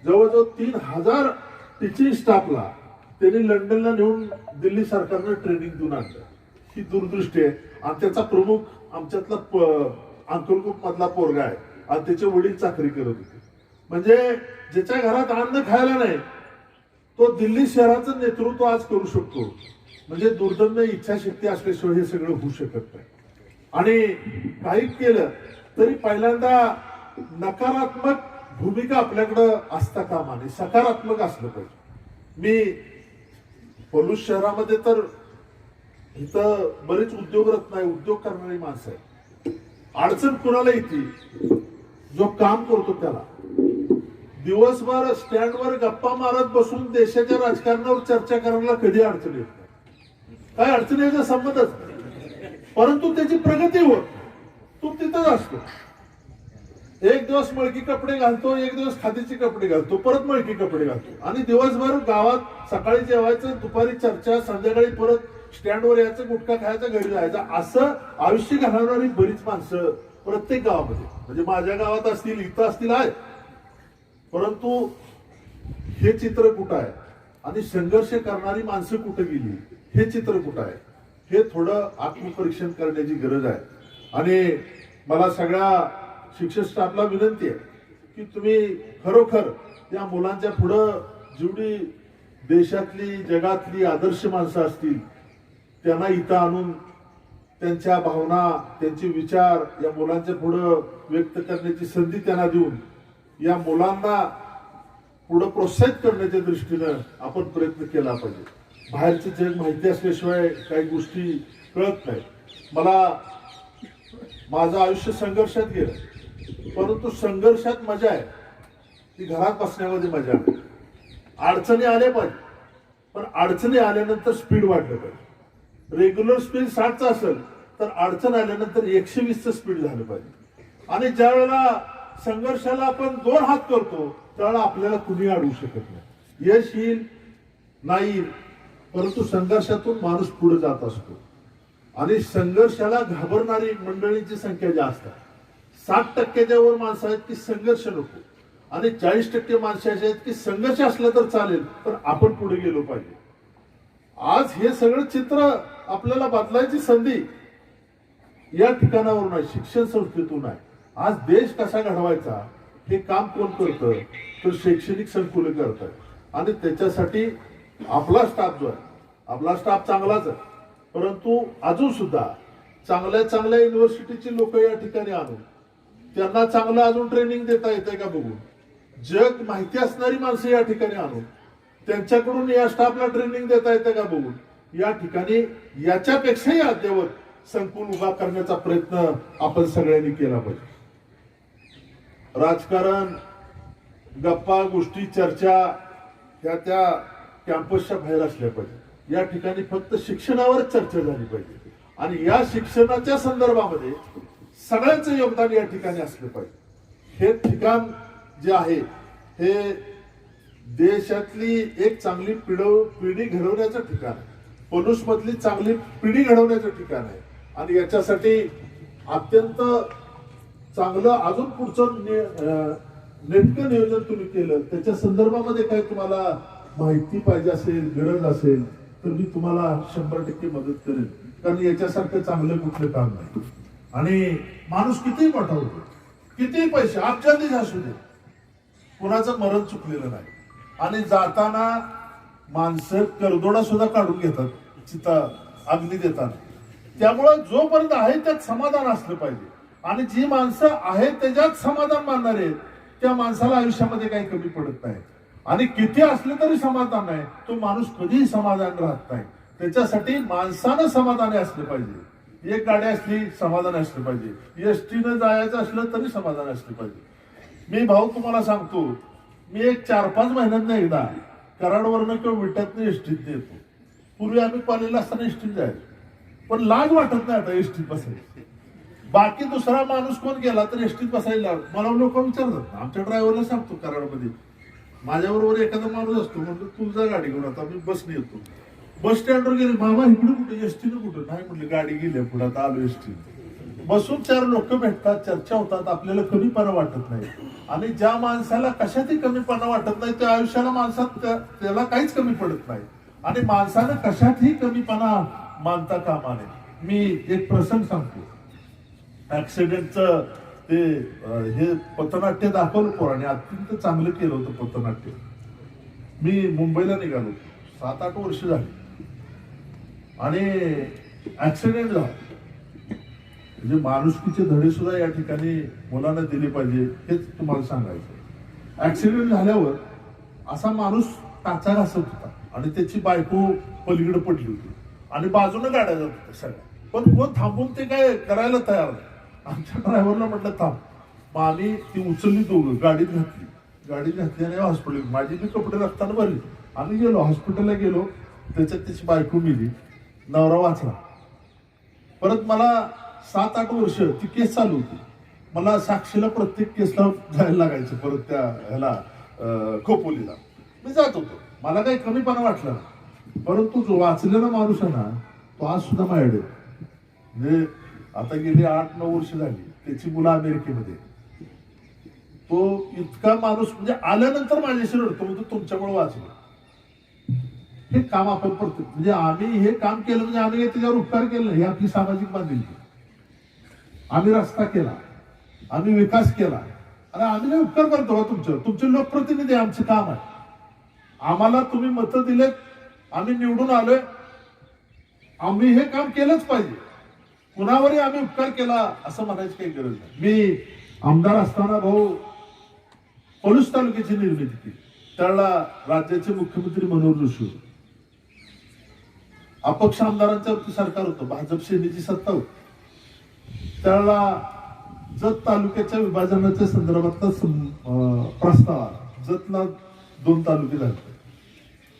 Speaker 16: जवळजवळ 3000 टीचिंग स्टाफला त्यांनी लंडनला नेऊन दिल्ली सरकारनं ट्रेनिंग देऊन आणलं. ही दूरदृष्टी आहे. आणि त्याचा प्रमुख आमच्यातला अंकलकोट मधला पोरगा आहे आणि त्याचे वडील चाकरी करत होते. म्हणजे ज्याच्या घरात अन्न खायला नाही तो दिल्ली शहराचं नेतृत्व आज करू शकतो. म्हणजे दुर्दम्य इच्छाशक्ती असल्याशिवाय हे सगळं होऊ शकत नाही. आणि काही केलं तरी पहिल्यांदा नकारात्मक भूमिका आपल्याकडं असता कामा नये, सकारात्मक असलं पाहिजे. मी पलूस शहरामध्ये तर इथं बरेच उद्योगरत्न आहे, उद्योग करणारी माणसं आहे. अडचण कुणाला येते, जो काम करतो त्याला. दिवसभर स्टँडवर गप्पा मारत बसून देशाच्या राजकारणावर चर्चा करायला कधी अडचण येत नाही, काय अडचण याचा संबंधच नाही. परंतु त्याची प्रगती होत, तो तिथंच असतो. एक दिवस मळकी कपडे घालतो, एक दिवस खादीचे कपडे घालतो, परत मळकी कपडे घालतो आणि दिवसभर गावात सकाळी जेवायचं, दुपारी चर्चा, संध्याकाळी परत स्टँडवर यायचं, गुटखा खायचं, घरी जायचं, असं आयुष्य घालवणारी बरीच माणसं प्रत्येक गावामध्ये, म्हणजे माझ्या गावात असतील, इथं असतील, आहेत. परंतु हे चित्र कुठं आहे आणि संघर्ष करणारी माणसं कुठं गेली, हे चित्र कुठं आहे, हे थोडं आत्मपरीक्षण करण्याची गरज आहे. आणि मला सगळ्या शिक्षक स्टाफला विनंती आहे की तुम्ही खरोखर या मुलांच्या पुढं जेवढी देशातली, जगातली आदर्श माणसं असतील त्यांना इथं आणून त्यांच्या भावना, त्यांचे विचार या मुलांच्या पुढं व्यक्त करण्याची संधी त्यांना देऊन या मुलांना पुढं प्रोत्साहित करण्याच्या दृष्टीनं आपण प्रयत्न केला पाहिजे. बाहेरचं जग माहिती असल्याशिवाय काही गोष्टी कळत नाही. मला माझं आयुष्य संघर्षात गेलं, परंतु संघर्षात मजा आहे. ती घरात बसण्यामध्ये मजा नाही. अडचणी आल्या पाहिजे, पण अडचणी आल्यानंतर स्पीड वाढलं पाहिजे. रेग्युलर स्पीड 60चं असेल तर अडचण आल्यानंतर 120चं स्पीड झालं पाहिजे. आणि ज्या वेळेला संघर्षाला आपण 2 हात करतो त्यावेळेला आपल्याला कुणी अडवू शकत नाही. यश येईल नाही, परंतु संघर्षातून माणूस पुढे जात असतो. आणि संघर्षाला घाबरणारी मंडळींची संख्या जास्त आहे. 60% वर माणसं आहेत की संघर्ष नको, आणि 40% माणसं अशी आहेत की संघर्ष असला तर चालेल पण आपण पुढे गेलो पाहिजे. आज हे सगळं चित्र आपल्याला बदलायची संधी या ठिकाणावरून आहे, शिक्षण संस्थेतून आहे. आज देश कसा घडवायचा हे काम कोण करतं तर शैक्षणिक संकुल करतात. आणि त्याच्यासाठी आपला स्टाफ जो आहे, आपला स्टाफ चांगलाच आहे, परंतु अजून सुद्धा चांगल्या युनिव्हर्सिटीची लोक या ठिकाणी आणून त्यांना चांगलं अजून ट्रेनिंग देता येते का बघून, जग माहिती असणारी माणसं या ठिकाणी आणून त्यांच्याकडून या स्टाफला ट्रेनिंग देता येते का बघून या ठिकाणी याच्यापेक्षाही अद्ययावत संकुल उभा करण्याचा प्रयत्न आपण सगळ्यांनी केला पाहिजे. राजकारण, गप्पा गोष्टी, चर्चा ह्या त्या कॅम्पसच्या बाहेर असल्या पाहिजे. या ठिकाणी फक्त शिक्षणावरच चर्चा झाली पाहिजे. आणि या शिक्षणाच्या संदर्भामध्ये सगळ्यांचं योगदान या ठिकाणी असलं पाहिजे. हे ठिकाण जे आहे हे देशातली एक चांगली पिढी घडवण्याचं ठिकाण आहे. पलूस मधली चांगली पिढी घडवण्याचं ठिकाण आहे. आणि याच्यासाठी अत्यंत चांगलं अजून पुढचं नेटकं नियोजन तुम्ही केलं. त्याच्या संदर्भामध्ये काय तुम्हाला माहिती पाहिजे असेल, गरज असेल तर मी तुम्हाला 100% मदत करेन. कारण याच्यासारखं चांगलं कुठलं काम नाही. आणि माणूस कितीही मोठा होतो, कितीही पैसे अब्जाधीश असू दे, कुणाचं मरण चुकलेलं नाही. आणि जाताना माणसं करदोडा सुद्धा काढून घेतात चिता अग्नी देताना. त्यामुळं जोपर्यंत आहे त्यात समाधान असलं पाहिजे. आणि जी माणसं आहेत त्याच्यात समाधान मानणारे आहेत त्या माणसाला आयुष्यामध्ये काही कमी पडत नाही. आणि किती असले तरी समाधान नाही, तो माणूस कधीही समाधान राहत नाही. त्याच्यासाठी माणसानं समाधानी असलं पाहिजे. एक गाडी असली समाधान असलं पाहिजे, एसटीनं जायचं असलं तरी समाधान असलं पाहिजे. मी भाऊ तुम्हाला सांगतो, मी एक 4-5 महिन्यात एकदा कराडवरनं किंवा विट्यातनं एसटीत येतो. पूर्वी आम्ही कॉलेजला असताना एसटीत जायचो, पण लाज वाटत नाही आता एसटीत बसायची. बाकी दुसरा माणूस कोण गेला तर एसटीत बसायला मला लोक विचारतात. आमच्या ड्रायव्हरला सांगतो कराडमध्ये माझ्याबरोबर एखादा माणूस असतो, म्हणतो तुझा गाडी घेऊन आता मी बसने येतो. बस स्टँडवर गेले, मामा इकडे कुठे, एसटीनं कुठं, नाही म्हटलं गाडी गेली पुढे आता आलो एसटी. बसून 4 लोक भेटतात, चर्चा होतात, आपल्याला कमीपणा वाटत नाही. आणि ज्या माणसाला कशातही कमीपणा वाटत नाही त्या आयुष्याला माणसात त्याला काहीच कमी पडत नाही. आणि माणसानं कशातही कमीपणा मानता कामा नये. मी एक प्रसंग सांगतो. ऍक्सिडेंटचं ते हे पथनाट्य दाखवलं पोराने, अत्यंत चांगलं केलं होतं पथनाट्य. मी मुंबईला निघालो, 7-8 वर्ष झाली आणि ऍक्सिडेंट झाला. म्हणजे माणुसकीचे धडे सुद्धा या ठिकाणी मुलांना दिले पाहिजे हेच तुम्हाला सांगायचं. ऍक्सिडेंट झाल्यावर असा माणूस टाचा घासत होता आणि त्याची बायको पलीकडे पडली होती आणि बाजूने गाड्या जात होत्या सगळ्या, पण कोण थांबून ते काय करायला तयार नाही. आमच्या ड्रायव्हरला म्हटलं थांब. मग आम्ही ती उचलली, दोघं गाडीत घातल्याने हॉस्पिटल, माझी बी कपडे रक्तानं भरली. आम्ही गेलो हॉस्पिटलला गेलो, त्याच्यात त्याची बायको मिली, नवरा वाचला. परत मला 7-8 वर्ष ती केस चालू होती. मला साक्षीला प्रत्येक केसला जायला लागायचं. परत त्या ह्याला खोपोलीला मी जात होतो. मला काही कमीपणा वाटला ना, परंतु जो वाचलेला माणूस आहे ना तो आज सुद्धा माझ्याकडे, म्हणजे आता गेली 8-9 वर्ष झाली, त्याची मुलं अमेरिकेमध्ये. तो इतका माणूस म्हणजे आल्यानंतर माझ्याशी रडतो, म्हणजे तुमच्यामुळे वाचलो. हे काम आपण करतो, म्हणजे आम्ही हे काम केलं म्हणजे आम्ही त्याच्यावर उपकार केले नाही. ही आपली सामाजिक बांधिलकी. आम्ही रस्ता केला, आम्ही विकास केला आणि आम्ही नाही उपकार करतो का तुमचे लोकप्रतिनिधी आमचं काम आहे. आम्हाला तुम्ही मतं दिलेत, आम्ही निवडून आलोय, आम्ही हे काम केलंच पाहिजे. कुणावरही आम्ही उपकार केला असं म्हणायची काही गरज नाही. मी आमदार असताना भाऊ पलूस तालुक्याची निर्मिती केली. त्यावेळेला राज्याचे मुख्यमंत्री मनोहर जोशी होते. अपक्ष आमदारांच्या वरती सरकार होतं, भाजप सेनेची सत्ता होती. त्यावेळेला जत तालुक्याच्या विभाजनाच्या संदर्भातला प्रस्ताव आला. जतला 2 तालुके झाले.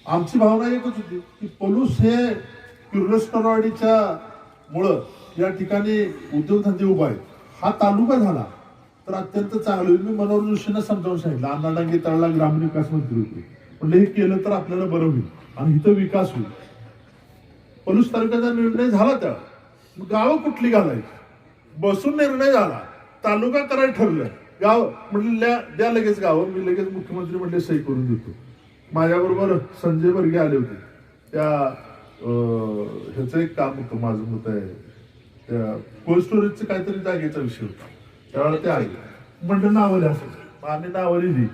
Speaker 16: आमची भावना एकच होती की पलूस हे किर्लोस्करवाडीच्या मुळे या ठिकाणी उद्योगधंदे उभा आहेत. हा तालुका झाला तर अत्यंत चांगलं होईल. मी मनोहर जोशींना समजावून सांगितलं, अण्णाडांगे तळला ग्रामीण विकास मंत्री होते, म्हणजे हे केलं तर आपल्याला बरं होईल आणि इथं विकास होईल. पलूस तालुक्याचा निर्णय झाला त्या गावं कुठली घालायची बसून निर्णय झाला, तालुका करायला ठरलं. गाव म्हटलं द्या लगेच गावं, मी लगेच मुख्यमंत्री म्हटले सही करून देतो. माझ्याबरोबर संजय बर्गे आले होते. त्या ह्याचं एक काम होतं, माझं मत आहे त्या कोल्ड स्टोरेजचं काहीतरी जागेचा विषय होता. त्यावेळेला ते आले, म्हणलं नावं लिहायचं. आम्ही नावं लिहिली,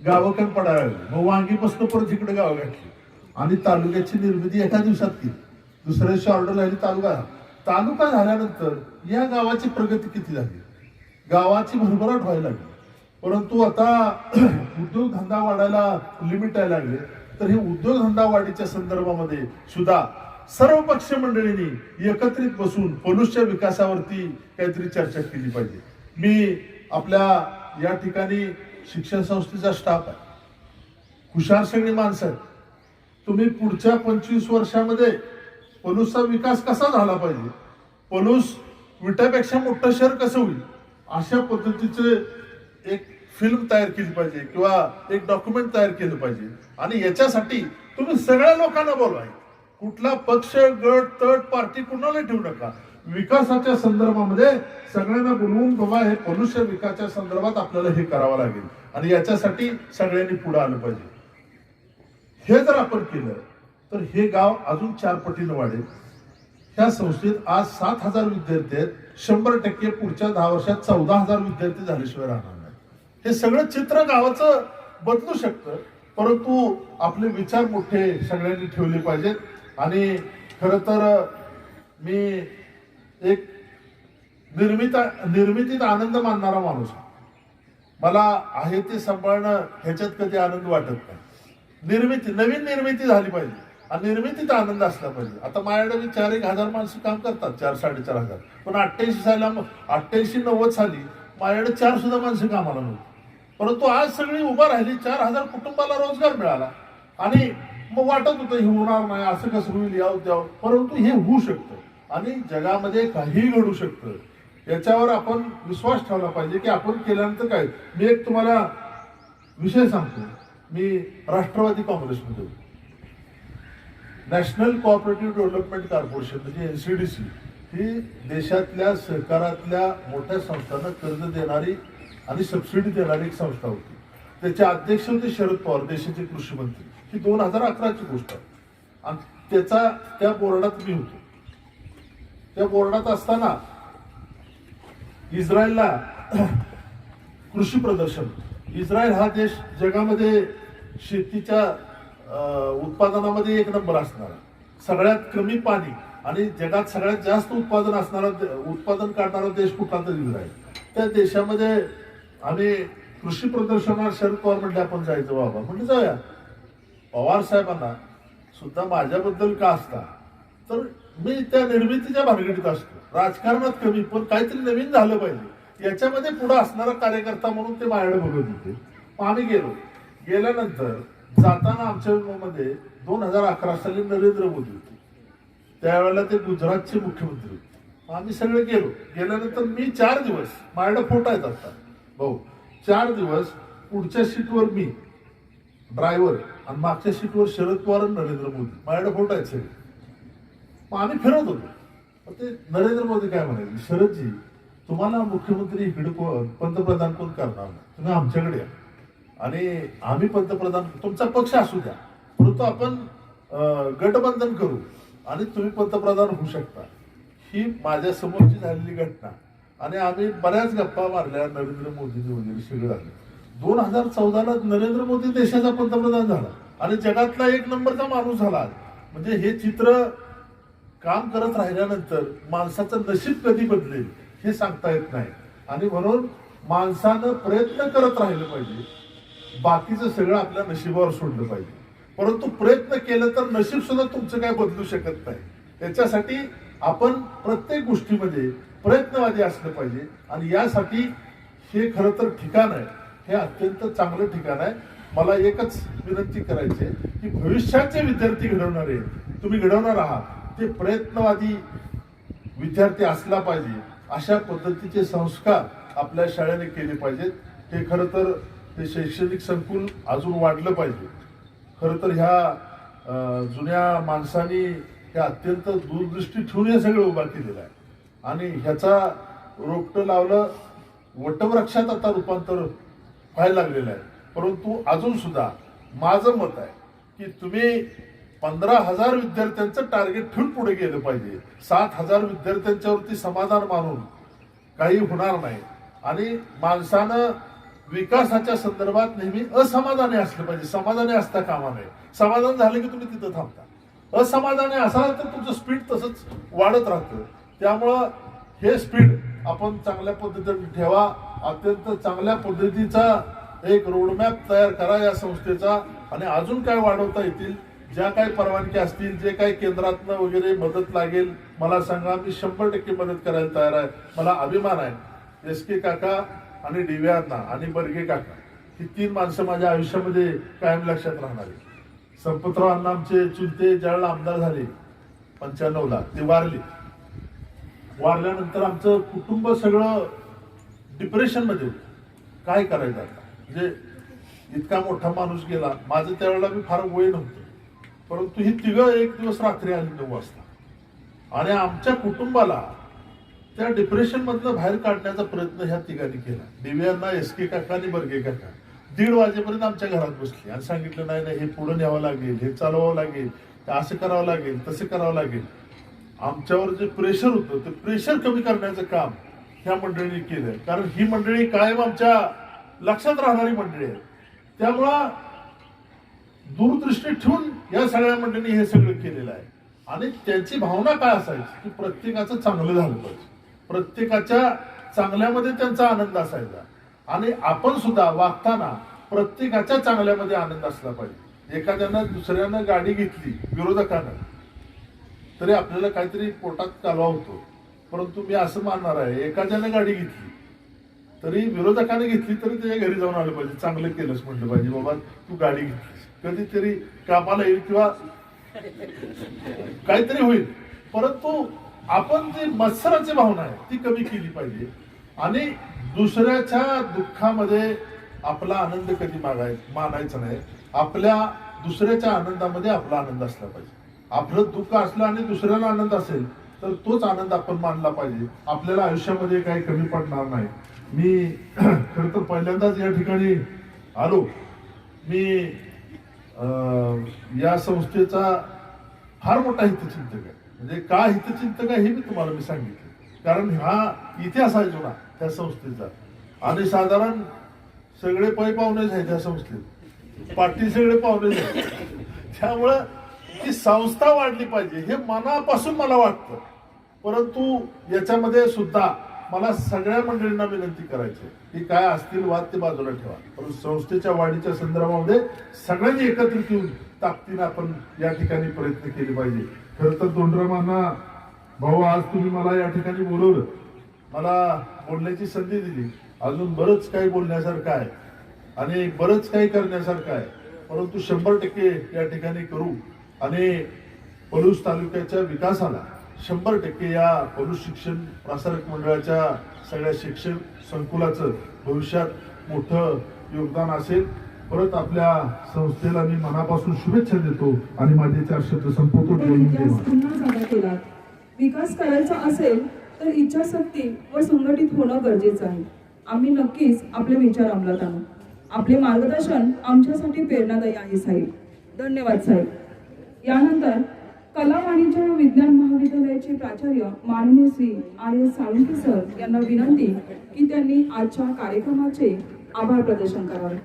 Speaker 16: गावं पण पडायला लागली. मग वांगीपासून परत इकडे गावं घातली आणि तालुक्याची निर्मिती एका दिवसात केली. दुसऱ्या दिवशी ऑर्डर लागली, तालुका झाल्यानंतर या गावाची प्रगती किती झाली, गावाची भरभराट व्हायला लागली. परंतु आता उद्योगधंदा वाढायला लिमिट यायला लागले. तर हे उद्योगधंदा वाढीच्या संदर्भामध्ये सुद्धा सर्व पक्ष मंडळींनी एकत्रित बसून पलूसच्या विकासावरती काहीतरी चर्चा केली पाहिजे. मी आपल्या या ठिकाणी शिक्षण संस्थेचा स्टाफ आहे, हुशार सगळी माणसं आहेत. तुम्ही पुढच्या 25 वर्षामध्ये पलूसचा विकास कसा झाला पाहिजे, पलूस विट्यापेक्षा मोठं शहर कसं होईल, अशा पद्धतीचे एक फिल्म तयार केली पाहिजे किंवा एक डॉक्युमेंट तयार केलं पाहिजे. आणि याच्यासाठी तुम्ही सगळ्या लोकांना बोलवाय, कुठला पक्ष गट तट पार्टी कुणाला ठेवू नका. विकासाच्या संदर्भामध्ये सगळ्यांना बोलवून बाबा हे पलूसच्या विकासाच्या संदर्भात आपल्याला हे करावं लागेल आणि याच्यासाठी सगळ्यांनी पुढे आलं पाहिजे. हे जर आपण केलं तर हे गाव अजून 4 पटीनं वाढेल. ह्या संस्थेत आज 7,000 विद्यार्थी आहेत. 100% पुढच्या 10 वर्षात 14,000 विद्यार्थी झाल्याशिवाय राहणार नाही. हे सगळं चित्र गावाचं बदलू शकतं, परंतु आपले विचार मोठे सगळ्यांनी ठेवले पाहिजेत. आणि खरं तर मी एक निर्मितीत आनंद मानणारा माणूस, मला आहे ते सांभाळणं ह्याच्यात कधी आनंद वाटत नाही. नवीन निर्मिती झाली पाहिजे आणि निर्मितीत आनंद असला पाहिजे. आता माझ्याकडे 4-1 माणसं काम करतात, 4-4.5 पण 88-90 साली माझ्याकडे 4 सुद्धा माणसं कामाला नव्हती. परंतु आज सगळी उभा राहिली, 4,000 कुटुंबाला रोजगार मिळाला. आणि मग वाटत होतं हे होणार नाही, असं कसं होईल, यावं द्यावं, परंतु हे होऊ शकतं आणि जगामध्ये काहीही घडू शकतं. याच्यावर आपण विश्वास ठेवला पाहिजे की आपण केल्यानंतर काय. मी एक तुम्हाला विषय सांगतो. मी राष्ट्रवादी काँग्रेसमध्ये, नॅशनल कोऑपरेटिव्ह डेव्हलपमेंट कॉर्पोरेशन म्हणजे NCDC ही देशातल्या सहकारातल्या मोठ्या संस्थांना कर्ज देणारी आणि सबसिडी देणारी एक संस्था होती. त्याचे अध्यक्ष होते शरद पवार, देशाचे कृषी मंत्री. ही 2011ची गोष्ट आहे आणि त्या बोर्डात मी होतो. त्या बोर्डात असताना इस्रायलला कृषी प्रदर्शन, इस्रायल हा देश जगामध्ये शेतीच्या उत्पादनामध्ये 1 नंबर असणारा, सगळ्यात कमी पाणी आणि जगात सगळ्यात जास्त उत्पादन काढणारा देश कुठला तर इस्रायल. त्या देशामध्ये आम्ही कृषी प्रदर्शनात शरद पवार म्हटले आपण जायचं बाबा. म्हटलं जाऊया. पवार साहेबांना सुद्धा माझ्याबद्दल का असता, तर मी त्या निर्मितीच्या भानगडीत असतो, राजकारणात कमी, पण काहीतरी नवीन झालं पाहिजे याच्यामध्ये पुढे असणारा कार्यकर्ता म्हणून ते माझ्याकडे बघत होते. आम्ही गेल्यानंतर जाताना आमच्या मध्ये 2011 साली नरेंद्र मोदी होते. त्यावेळेला ते गुजरातचे मुख्यमंत्री होते. आम्ही सगळे गेल्यानंतर मी 4 दिवस, माझ्याकडे फोटो आहेत आता भाऊ, 4 दिवस पुढच्या सीटवर मी ड्रायव्हर आणि मागच्या सीटवर शरद पवार आणि नरेंद्र मोदी, माझ्याकडे फोटो आहेत सगळे. मग आम्ही फिरत होतो. ते नरेंद्र मोदी काय म्हणाले, शरदजी तुम्हाला मुख्यमंत्री इकडे पंतप्रधान कोण करणार नाही, तुम्ही आमच्याकडे या आणि आम्ही पंतप्रधान, तुमचा पक्ष असू द्या, परंतु आपण गठबंधन करू आणि तुम्ही पंतप्रधान होऊ शकता. ही माझ्या समोरची झालेली घटना आणि आम्ही बऱ्याच गप्पा मारल्या. नरेंद्र मोदीजी वगैरे सगळं झालं. 2014ला नरेंद्र मोदी देशाचा पंतप्रधान झाला आणि जगातला 1 नंबरचा माणूस झाला. म्हणजे हे चित्र काम करत राहिल्यानंतर माणसाचं नशीब कधी बदलेल हे सांगता येत नाही. आणि म्हणून माणसानं प्रयत्न करत राहिलं पाहिजे. बाकीचं सगळं आपल्या नशिबावर सोडलं पाहिजे. परंतु प्रयत्न केलं तर नशीब सुद्धा तुमचं काय बदलू शकत नाही. त्याच्यासाठी आपण प्रत्येक गोष्टीमध्ये प्रयत्नवादी असलं पाहिजे आणि यासाठी हे खरं तर ठिकाण आहे, हे अत्यंत चांगलं ठिकाण आहे. मला एकच विनंती करायची आहे की भविष्याचे विद्यार्थी घडवणारे तुम्ही घडवणार आहात ते प्रयत्नवादी विद्यार्थी असला पाहिजे. अशा पद्धतीचे संस्कार आपल्या शाळेने केले पाहिजेत. हे खरं तर ते शैक्षणिक संकुल अजून वाढलं पाहिजे. खरं तर ह्या जुन्या माणसांनी हे अत्यंत दूरदृष्टी ठेवून हे सगळं उभा केलेलं आहे आणि ह्याचा रोपटं लावलं वटवृक्षात आता रूपांतर व्हायला लागलेलं आहे. परंतु अजून सुद्धा माझं मत आहे की तुम्ही 15,000 विद्यार्थ्यांचं टार्गेट ठेवून पुढे गेलं पाहिजे. 7,000 विद्यार्थ्यांच्यावरती समाधान मानून काही होणार नाही आणि माणसानं विकासाच्या संदर्भात नेहमी असमाधानी असलं पाहिजे. समाधानी असता कामा नये. समाधान झालं की तुम्ही तिथं थांबता. असमाधानी असाल तर तुमचं स्पीड तसंच वाढत राहतं. त्यामुळं हे स्पीड आपण चांगल्या पद्धतीने ठेवा. अत्यंत चांगल्या पद्धतीचा एक रोडमॅप तयार करा या संस्थेचा आणि अजून काय वाढवता येतील ज्या काही परवानगी असतील जे काही केंद्रातनं वगैरे मदत लागेल मला सांगा. मी 100% मदत करायला तयार आहे. मला अभिमान आहे SK काका आणि DV अण्णा आणि बर्गे काका ही 3 माणसं माझ्या आयुष्यामध्ये कायम लक्षात राहणारी. संपतराव अण्णा आमचे चुलते ज्यावेळेला आमदार झाले 95ला ते वारले. वारल्यानंतर आमचं कुटुंब सगळं डिप्रेशन मध्ये होतं. काय करायचं आता म्हणजे इतका मोठा माणूस गेला. माझं त्यावेळेला मी फार वय नव्हतं परंतु ही तिघं एक दिवस रात्री आली 9 वाजता आणि आमच्या कुटुंबाला त्या डिप्रेशन मधनं बाहेर काढण्याचा प्रयत्न ह्या तिघांनी केला. DV अण्णा SK काका आणि बर्गे काका 1:30 वाजेपर्यंत आमच्या घरात बसले आणि सांगितलं नाही नाही हे पुढे न्यावं लागेल, हे चालवावं लागेल, असं करावं लागेल, तसं करावं लागेल. आमच्यावर जे प्रेशर होतं ते प्रेशर कमी करण्याचं काम ह्या मंडळींनी केलं. कारण ही मंडळी कायम आमच्या लक्षात राहणारी मंडळी आहे. त्यामुळं दूरदृष्टी ठेवून या सगळ्या मंडळींनी हे सगळं केलेलं आहे आणि त्यांची भावना काय असायची की प्रत्येकाचं चांगलं झालं पाहिजे. प्रत्येकाच्या चांगल्यामध्ये त्यांचा आनंद असायचा आणि आपण सुद्धा वागताना प्रत्येकाच्या चांगल्यामध्ये आनंद असला पाहिजे. एखाद्यानं दुसऱ्यानं गाडी घेतली विरोधकानं तरी आपल्याला काहीतरी पोटात कालवा होतो. परंतु मी असं मानणार आहे एखाद्यानं गाडी घेतली तरी विरोधकाने घेतली तरी त्याच्या घरी जाऊन आलं पाहिजे. चांगलं केलंच म्हटलं पाहिजे बाबा तू गाडी घेतलीस कधीतरी कामाला येईल किंवा काहीतरी होईल. परंतु आपण जी मत्सराची भावना आहे ती कमी केली पाहिजे आणि दुसऱ्याच्या दुःखामध्ये आपला आनंद कधी मानायचा नाही. आपल्या दुसऱ्याच्या आनंदामध्ये आपला आनंद असला पाहिजे. आपलं दुःख असलं आणि दुसऱ्याला आनंद असेल तर तोच आनंद आपण मानला पाहिजे. आपल्याला आयुष्यामध्ये काही कमी पडणार नाही. मी खरं तर पहिल्यांदाच या ठिकाणी आलो. मी या संस्थेचा फार मोठा हितचिंतक आहे. म्हणजे का हितचिंतक आहे हे मी तुम्हाला सांगितलं. कारण हा इतिहास आहे जुना त्या संस्थेचा आणि साधारण सगळे पै पाहुणेच आहेत त्या संस्थेत. पाटील सगळे पाहुणेच आहेत. त्यामुळं ती संस्था वाढली पाहिजे हे मनापासून मला वाटतं. परंतु याच्यामध्ये सुद्धा मला सगळ्या मंडळींना विनंती करायची की काय असतील वाद ते बाजूला ठेवा. परंतु संस्थेच्या वाढीच्या संदर्भामध्ये सगळ्यांनी एकत्रित येऊन ताकदीने आपण या ठिकाणी प्रयत्न केले पाहिजे. खरं तर दोंडरामांना भाऊ आज तुम्ही मला या ठिकाणी बोलवलं, मला बोलण्याची संधी दिली. अजून बरंच काही बोलण्यासारखं आहे आणि बरंच काही करण्यासारखं आहे. परंतु 100% या ठिकाणी करू आणि पलूस तालुक्याच्या विकासाला 100% या पलूस शिक्षण प्रसारक मंडळाच्या सगळ्या शिक्षण संकुलाचं भविष्यात मोठं योगदान असेल. परत आपल्या संस्थेला मी मनापासून शुभेच्छा देतो आणि माझे 4 शब्द संपवतो.
Speaker 7: पुन्हा जागा केला. विकास करायचा असेल तर इच्छाशक्ती व संघटित होणं गरजेचं आहे. आम्ही नक्कीच आपले विचार अंमलात आणू. आपले मार्गदर्शन आमच्यासाठी प्रेरणादायी आहे साहेब. धन्यवाद साहेब. यानंतर कला वाणिज्य व विज्ञान महाविद्यालयाचे प्राचार्य माननीय श्री RS साळुंखे सर यांना विनंती की त्यांनी आजच्या कार्यक्रमाचे आभार प्रदर्शन करावे.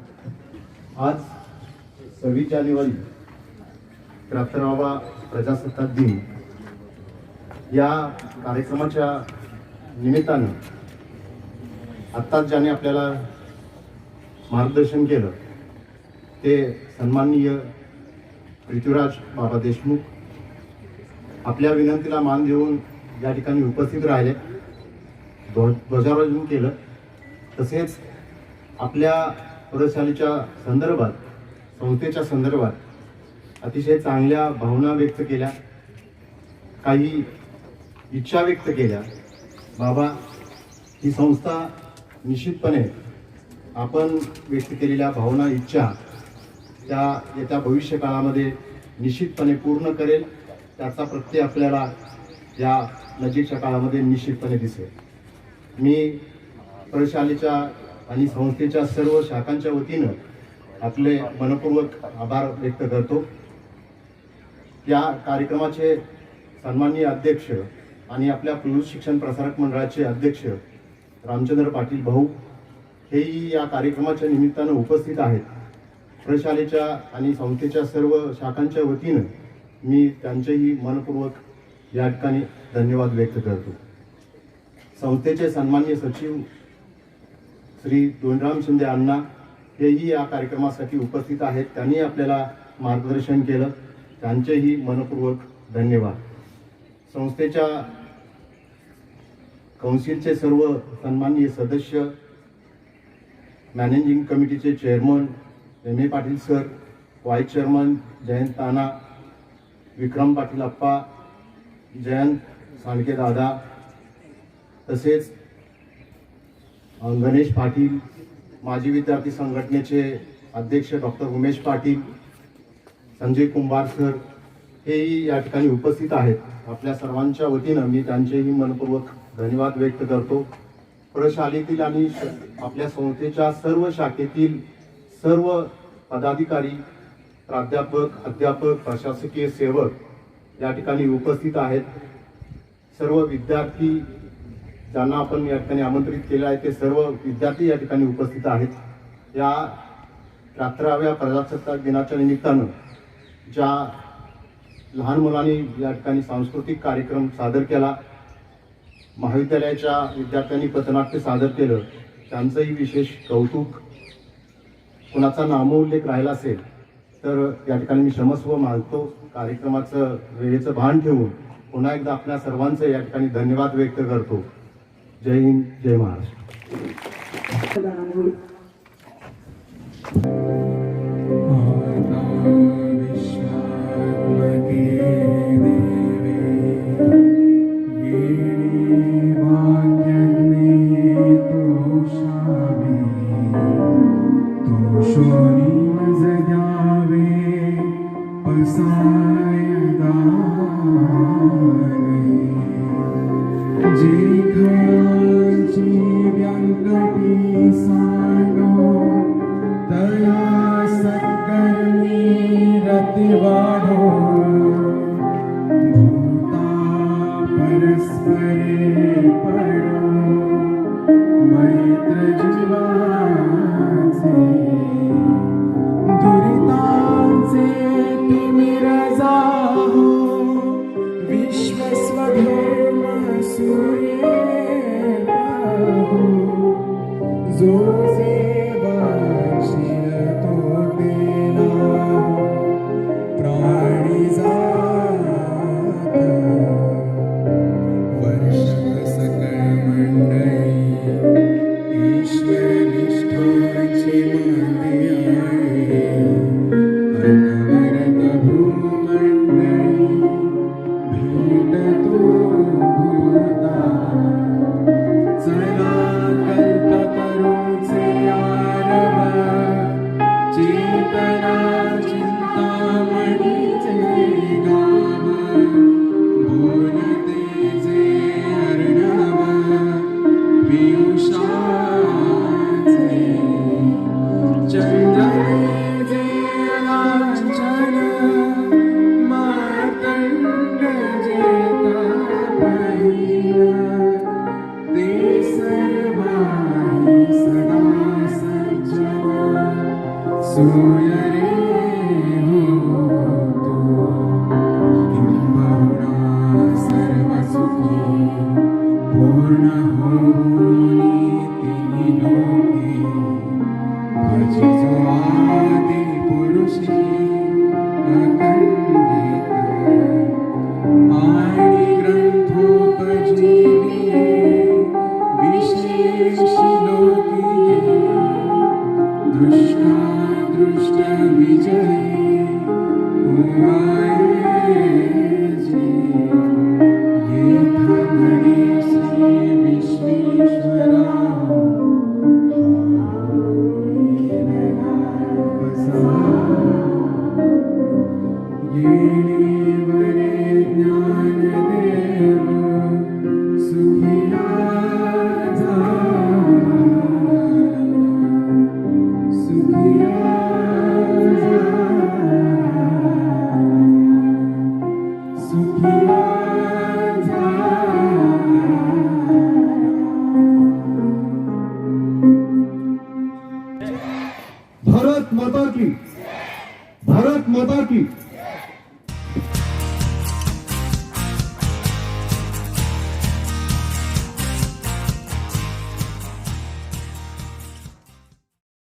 Speaker 17: आज 26 जानेवारी 73वा प्रजासत्ताक दिन या कार्यक्रमाच्या निमित्तानं आत्ताच ज्याने आपल्याला मार्गदर्शन केलं ते सन्माननीय पृथ्वीराज बाबा देशमुख आपल्या विनंतीला मान देऊन या ठिकाणी उपस्थित राहिले, ध्वजारोहण केलं. तसेच आपल्या प्रशालेच्या संदर्भात संस्थेच्या संदर्भात अतिशय चांगल्या भावना व्यक्त केल्या, काही इच्छा व्यक्त केल्या. बाबा, ही संस्था निश्चितपणे आपण व्यक्त केलेल्या भावना, इच्छा त्या येत्या भविष्य काळामध्ये निश्चितपणे पूर्ण करेल. त्याचा प्रत्यय आपल्याला या नजीकच्या काळामध्ये निश्चितपणे दिसेल. मी प्रशालेच्या आणि संस्थेच्या सर्व शाखांच्या वतीनं आपले मनपूर्वक आभार व्यक्त करतो. या कार्यक्रमाचे सन्माननीय अध्यक्ष आणि आपल्या पुरुष शिक्षण प्रसारक मंडळाचे अध्यक्ष रामचंद्र पाटील भाऊ हेही या कार्यक्रमाच्या निमित्तानं उपस्थित आहेत. प्रशालेच्या आणि संस्थेच्या सर्व शाखांच्या वतीनं मी त्यांचेही मनपूर्वक या ठिकाणी धन्यवाद व्यक्त करतो. संस्थेचे सन्माननीय सचिव श्री दोनराम शिंदे अण्णा हेही या कार्यक्रमासाठी उपस्थित आहेत. त्यांनी आपल्याला मार्गदर्शन केलं, त्यांचेही मनपूर्वक धन्यवाद. संस्थेच्या कौन्सिलचे सर्व सन्माननीय सदस्य, मॅनेजिंग कमिटीचे chairman M.A. Patil sir, vice chairman Jayant ताना, विक्रम पाटील अप्पा, जयंत सांडके दादा, तसेच गणेश पाटील, माजी विद्यार्थी संघटनेचे अध्यक्ष डॉक्टर उमेश पाटील, संजय कुंभार सर हेही या ठिकाणी उपस्थित आहेत. आपल्या सर्वांच्या वतीनं मी त्यांचेही मनपूर्वक धन्यवाद व्यक्त करतो. प्रशालेतील आणि आपल्या संस्थेच्या सर्व शाखेतील सर्व पदाधिकारी, प्राध्यापक, अध्यापक, प्रशासकीय सेवक या ठिकाणी उपस्थित आहेत. सर्व विद्यार्थी ज्यांना आपण या ठिकाणी आमंत्रित केले आहे ते सर्व विद्यार्थी या ठिकाणी उपस्थित आहेत. या 73व्या प्रजासत्ताक दिनाच्या निमित्तानं ज्या लहान मुलांनी या ठिकाणी सांस्कृतिक कार्यक्रम सादर केला, महाविद्यालयाच्या विद्यार्थ्यांनी पथनाट्य सादर केलं, त्यांचंही विशेष कौतुक. कुणाचा नामोल्लेख राहिला असेल तर या ठिकाणी मी क्षमस्व मागतो. कार्यक्रमाचं वेळेचं भान ठेवून पुन्हा एकदा आपल्या सर्वांचं या ठिकाणी धन्यवाद व्यक्त करतो. जय हिंद, जय महाराष्ट्र.
Speaker 3: दृष्टा दृष्ट विजय गणेश विश्वेश्वरा भारत माता की